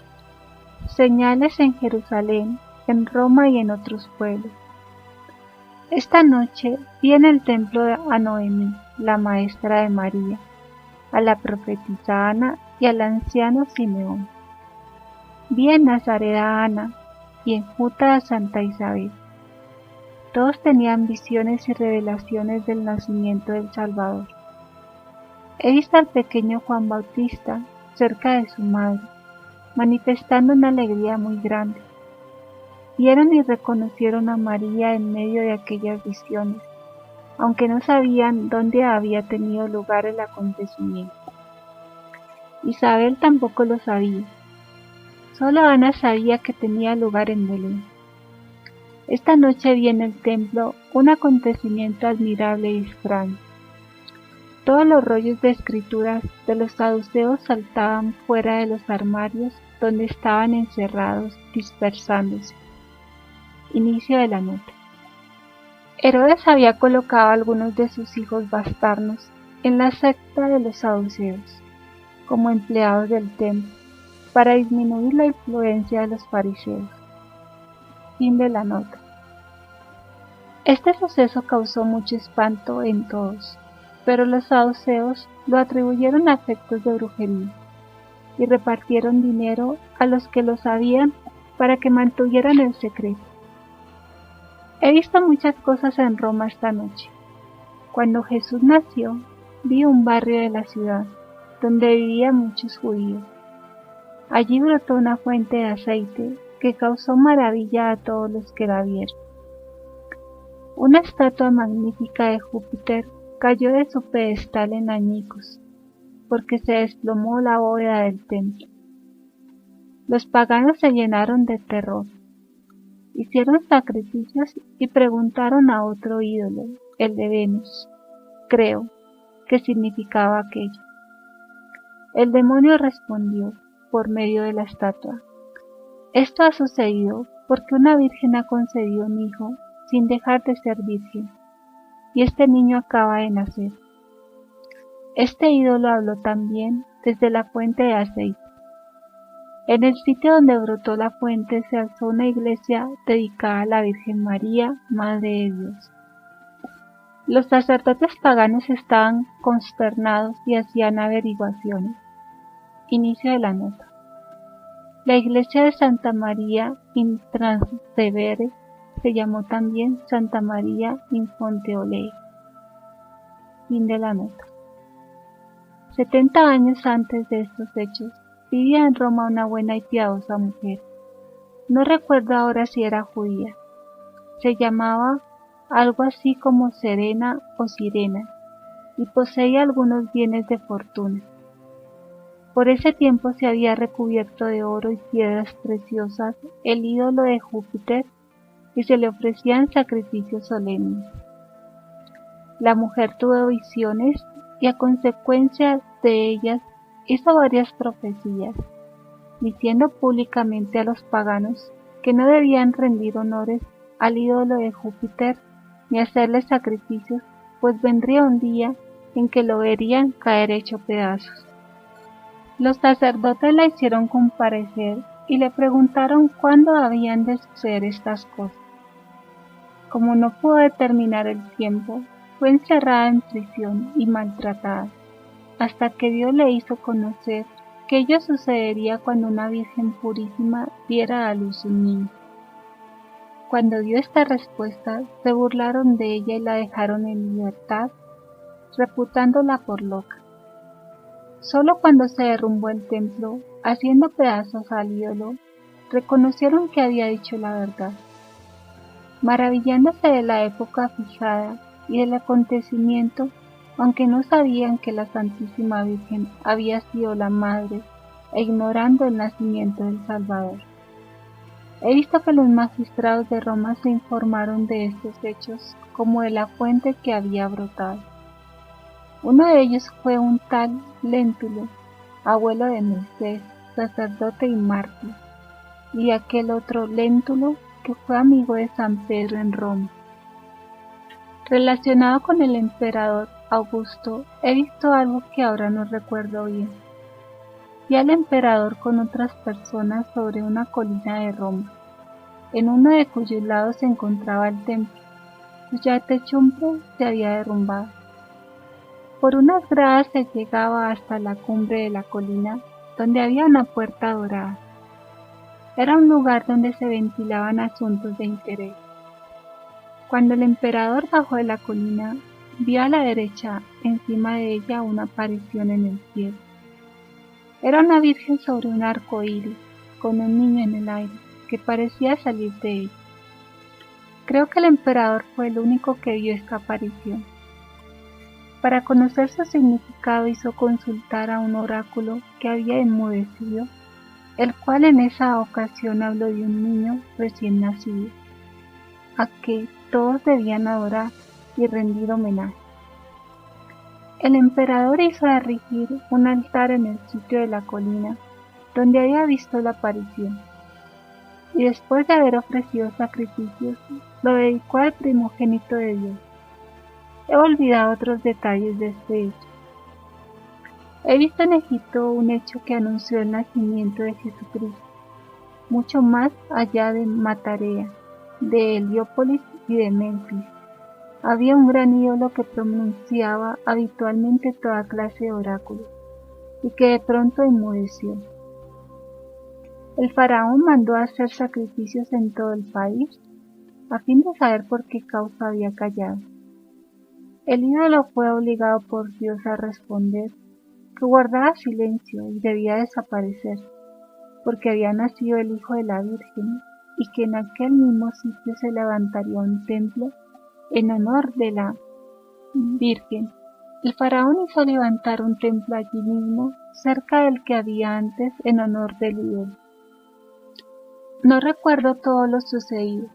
Señales en Jerusalén, en Roma y en otros pueblos. Esta noche vi en el templo a Noemí, la maestra de María, a la profetisa Ana y al anciano Simeón. Vi en Nazaret a Ana y en Juta a Santa Isabel. Todos tenían visiones y revelaciones del nacimiento del Salvador. He visto al pequeño Juan Bautista cerca de su madre, manifestando una alegría muy grande. Vieron y reconocieron a María en medio de aquellas visiones, aunque no sabían dónde había tenido lugar el acontecimiento. Isabel tampoco lo sabía. Solo Ana sabía que tenía lugar en Belén. Esta noche vi en el templo un acontecimiento admirable y extraño. Todos los rollos de escrituras de los saduceos saltaban fuera de los armarios donde estaban encerrados, dispersándose. Inicio de la nota. Herodes había colocado a algunos de sus hijos bastardos en la secta de los saduceos, como empleados del templo, para disminuir la influencia de los fariseos. Fin de la nota. Este suceso causó mucho espanto en todos, pero los saduceos lo atribuyeron a efectos de brujería y repartieron dinero a los que lo sabían para que mantuvieran el secreto. He visto muchas cosas en Roma esta noche. Cuando Jesús nació, vi un barrio de la ciudad donde vivían muchos judíos. Allí brotó una fuente de aceite que causó maravilla a todos los que la vieron. Una estatua magnífica de Júpiter cayó de su pedestal en añicos, porque se desplomó la bóveda del templo. Los paganos se llenaron de terror, hicieron sacrificios y preguntaron a otro ídolo, el de Venus, creo, qué significaba aquello. El demonio respondió, por medio de la estatua: esto ha sucedido porque una virgen ha concebido un hijo sin dejar de ser virgen, y este niño acaba de nacer. Este ídolo habló también desde la fuente de aceite. En el sitio donde brotó la fuente se alzó una iglesia dedicada a la Virgen María, Madre de Dios. Los sacerdotes paganos estaban consternados y hacían averiguaciones. Inicio de la nota. La iglesia de Santa María in Trastevere se llamó también Santa María in Fonteolei. Fin de la nota. 70 años antes de estos hechos, vivía en Roma una buena y piadosa mujer. No recuerdo ahora si era judía. Se llamaba algo así como Serena o Sirena, y poseía algunos bienes de fortuna. Por ese tiempo se había recubierto de oro y piedras preciosas el ídolo de Júpiter y se le ofrecían sacrificios solemnes. La mujer tuvo visiones y a consecuencia de ellas hizo varias profecías, diciendo públicamente a los paganos que no debían rendir honores al ídolo de Júpiter ni hacerle sacrificios, pues vendría un día en que lo verían caer hecho pedazos. Los sacerdotes la hicieron comparecer y le preguntaron cuándo habían de suceder estas cosas. Como no pudo determinar el tiempo, fue encerrada en prisión y maltratada, hasta que Dios le hizo conocer que ello sucedería cuando una Virgen purísima diera a luz un niño. Cuando dio esta respuesta, se burlaron de ella y la dejaron en libertad, reputándola por loca. Solo cuando se derrumbó el templo, haciendo pedazos al ídolo, reconocieron que había dicho la verdad. Maravillándose de la época fijada y del acontecimiento, aunque no sabían que la Santísima Virgen había sido la madre e ignorando el nacimiento del Salvador. He visto que los magistrados de Roma se informaron de estos hechos como de la fuente que había brotado. Uno de ellos fue un tal Léntulo, abuelo de Moisés, sacerdote y mártir, y aquel otro Léntulo que fue amigo de San Pedro en Roma. Relacionado con el emperador Augusto, he visto algo que ahora no recuerdo bien. Vi al emperador con otras personas sobre una colina de Roma, en uno de cuyos lados se encontraba el templo, cuya techumbre se había derrumbado. Por unas gradas se llegaba hasta la cumbre de la colina, donde había una puerta dorada. Era un lugar donde se ventilaban asuntos de interés. Cuando el emperador bajó de la colina, vio a la derecha, encima de ella, una aparición en el cielo. Era una virgen sobre un arco iris, con un niño en el aire, que parecía salir de ella. Creo que el emperador fue el único que vio esta aparición. Para conocer su significado hizo consultar a un oráculo que había enmudecido, el cual en esa ocasión habló de un niño recién nacido, a que todos debían adorar y rendir homenaje. El emperador hizo erigir un altar en el sitio de la colina donde había visto la aparición, y después de haber ofrecido sacrificios, lo dedicó al primogénito de Dios. He olvidado otros detalles de este hecho. He visto en Egipto un hecho que anunció el nacimiento de Jesucristo, mucho más allá de Matarea, de Heliópolis y de Memphis. Había un gran ídolo que pronunciaba habitualmente toda clase de oráculos, y que de pronto enmudeció. El faraón mandó a hacer sacrificios en todo el país, a fin de saber por qué causa había callado. El ídolo fue obligado por Dios a responder que guardaba silencio y debía desaparecer, porque había nacido el Hijo de la Virgen, y que en aquel mismo sitio se levantaría un templo en honor de la Virgen. El faraón hizo levantar un templo allí mismo, cerca del que había antes en honor del ídolo. No recuerdo todo lo sucedido,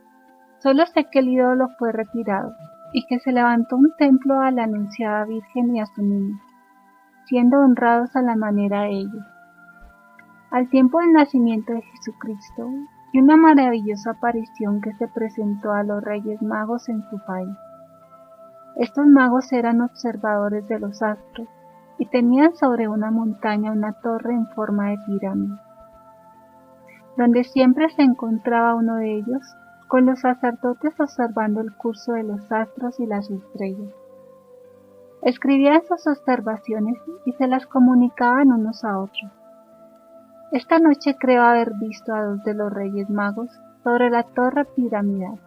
solo sé que el ídolo fue retirado y que se levantó un templo a la anunciada Virgen y a su niño, siendo honrados a la manera de ellos. Al tiempo del nacimiento de Jesucristo, y una maravillosa aparición que se presentó a los Reyes Magos en su país. Estos magos eran observadores de los astros y tenían sobre una montaña una torre en forma de pirámide, donde siempre se encontraba uno de ellos con los sacerdotes observando el curso de los astros y las estrellas. Escribían sus observaciones y se las comunicaban unos a otros. Esta noche creo haber visto a 2 de los Reyes Magos sobre la torre piramidal.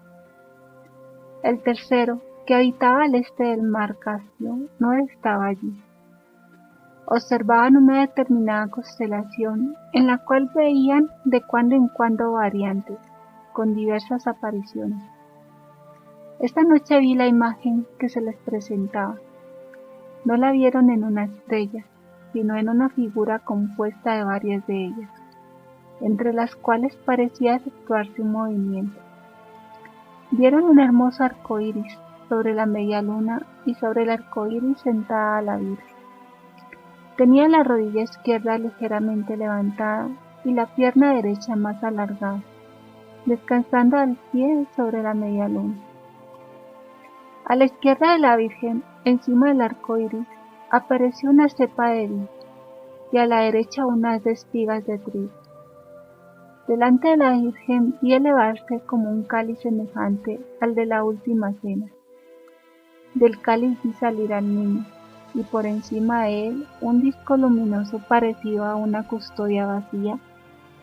El tercero, que habitaba al este del mar Caspio, no estaba allí. Observaban una determinada constelación en la cual veían de cuando en cuando variantes, con diversas apariciones. Esta noche vi la imagen que se les presentaba. No la vieron en una estrella, sino en una figura compuesta de varias de ellas, entre las cuales parecía efectuarse un movimiento. Vieron un hermoso arco iris sobre la media luna y sobre el arco iris sentada a la Virgen. Tenía la rodilla izquierda ligeramente levantada y la pierna derecha más alargada, descansando al pie sobre la media luna. A la izquierda de la Virgen, encima del arco iris, apareció una cepa de vid y a la derecha unas de espigas de trigo. Delante de la Virgen vi elevarse como un cáliz semejante al de la última cena. Del cáliz vi salir al niño, y por encima de él un disco luminoso parecido a una custodia vacía,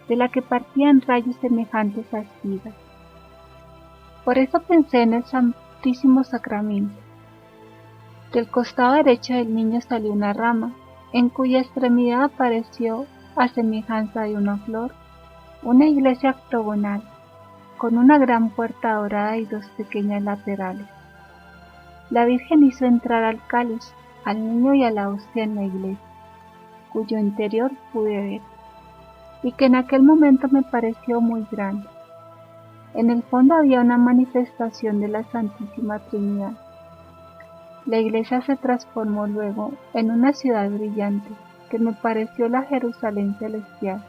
de la que partían rayos semejantes a espigas. Por eso pensé en el Santísimo Sacramento. Del costado derecho del niño salió una rama, en cuya extremidad apareció, a semejanza de una flor, una iglesia octogonal, con una gran puerta dorada y 2 pequeñas laterales. La Virgen hizo entrar al cáliz, al niño y a la hostia en la iglesia, cuyo interior pude ver, y que en aquel momento me pareció muy grande. En el fondo había una manifestación de la Santísima Trinidad. La iglesia se transformó luego en una ciudad brillante, que me pareció la Jerusalén celestial.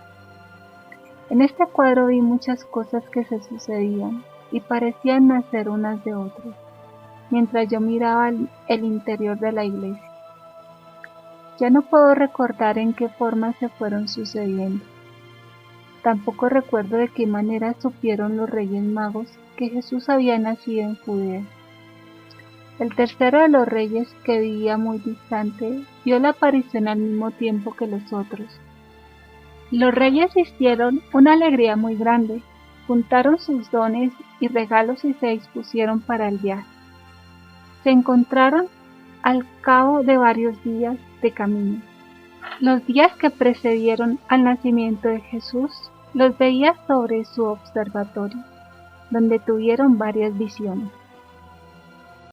En este cuadro vi muchas cosas que se sucedían y parecían nacer unas de otras, mientras yo miraba el interior de la iglesia. Ya no puedo recordar en qué forma se fueron sucediendo. Tampoco recuerdo de qué manera supieron los Reyes Magos que Jesús había nacido en Judea. El tercero de los reyes, que vivía muy distante, vio la aparición al mismo tiempo que los otros. Los reyes hicieron una alegría muy grande, juntaron sus dones y regalos y se dispusieron para el viaje. Se encontraron al cabo de varios días de camino. Los días que precedieron al nacimiento de Jesús los veía sobre su observatorio, donde tuvieron varias visiones.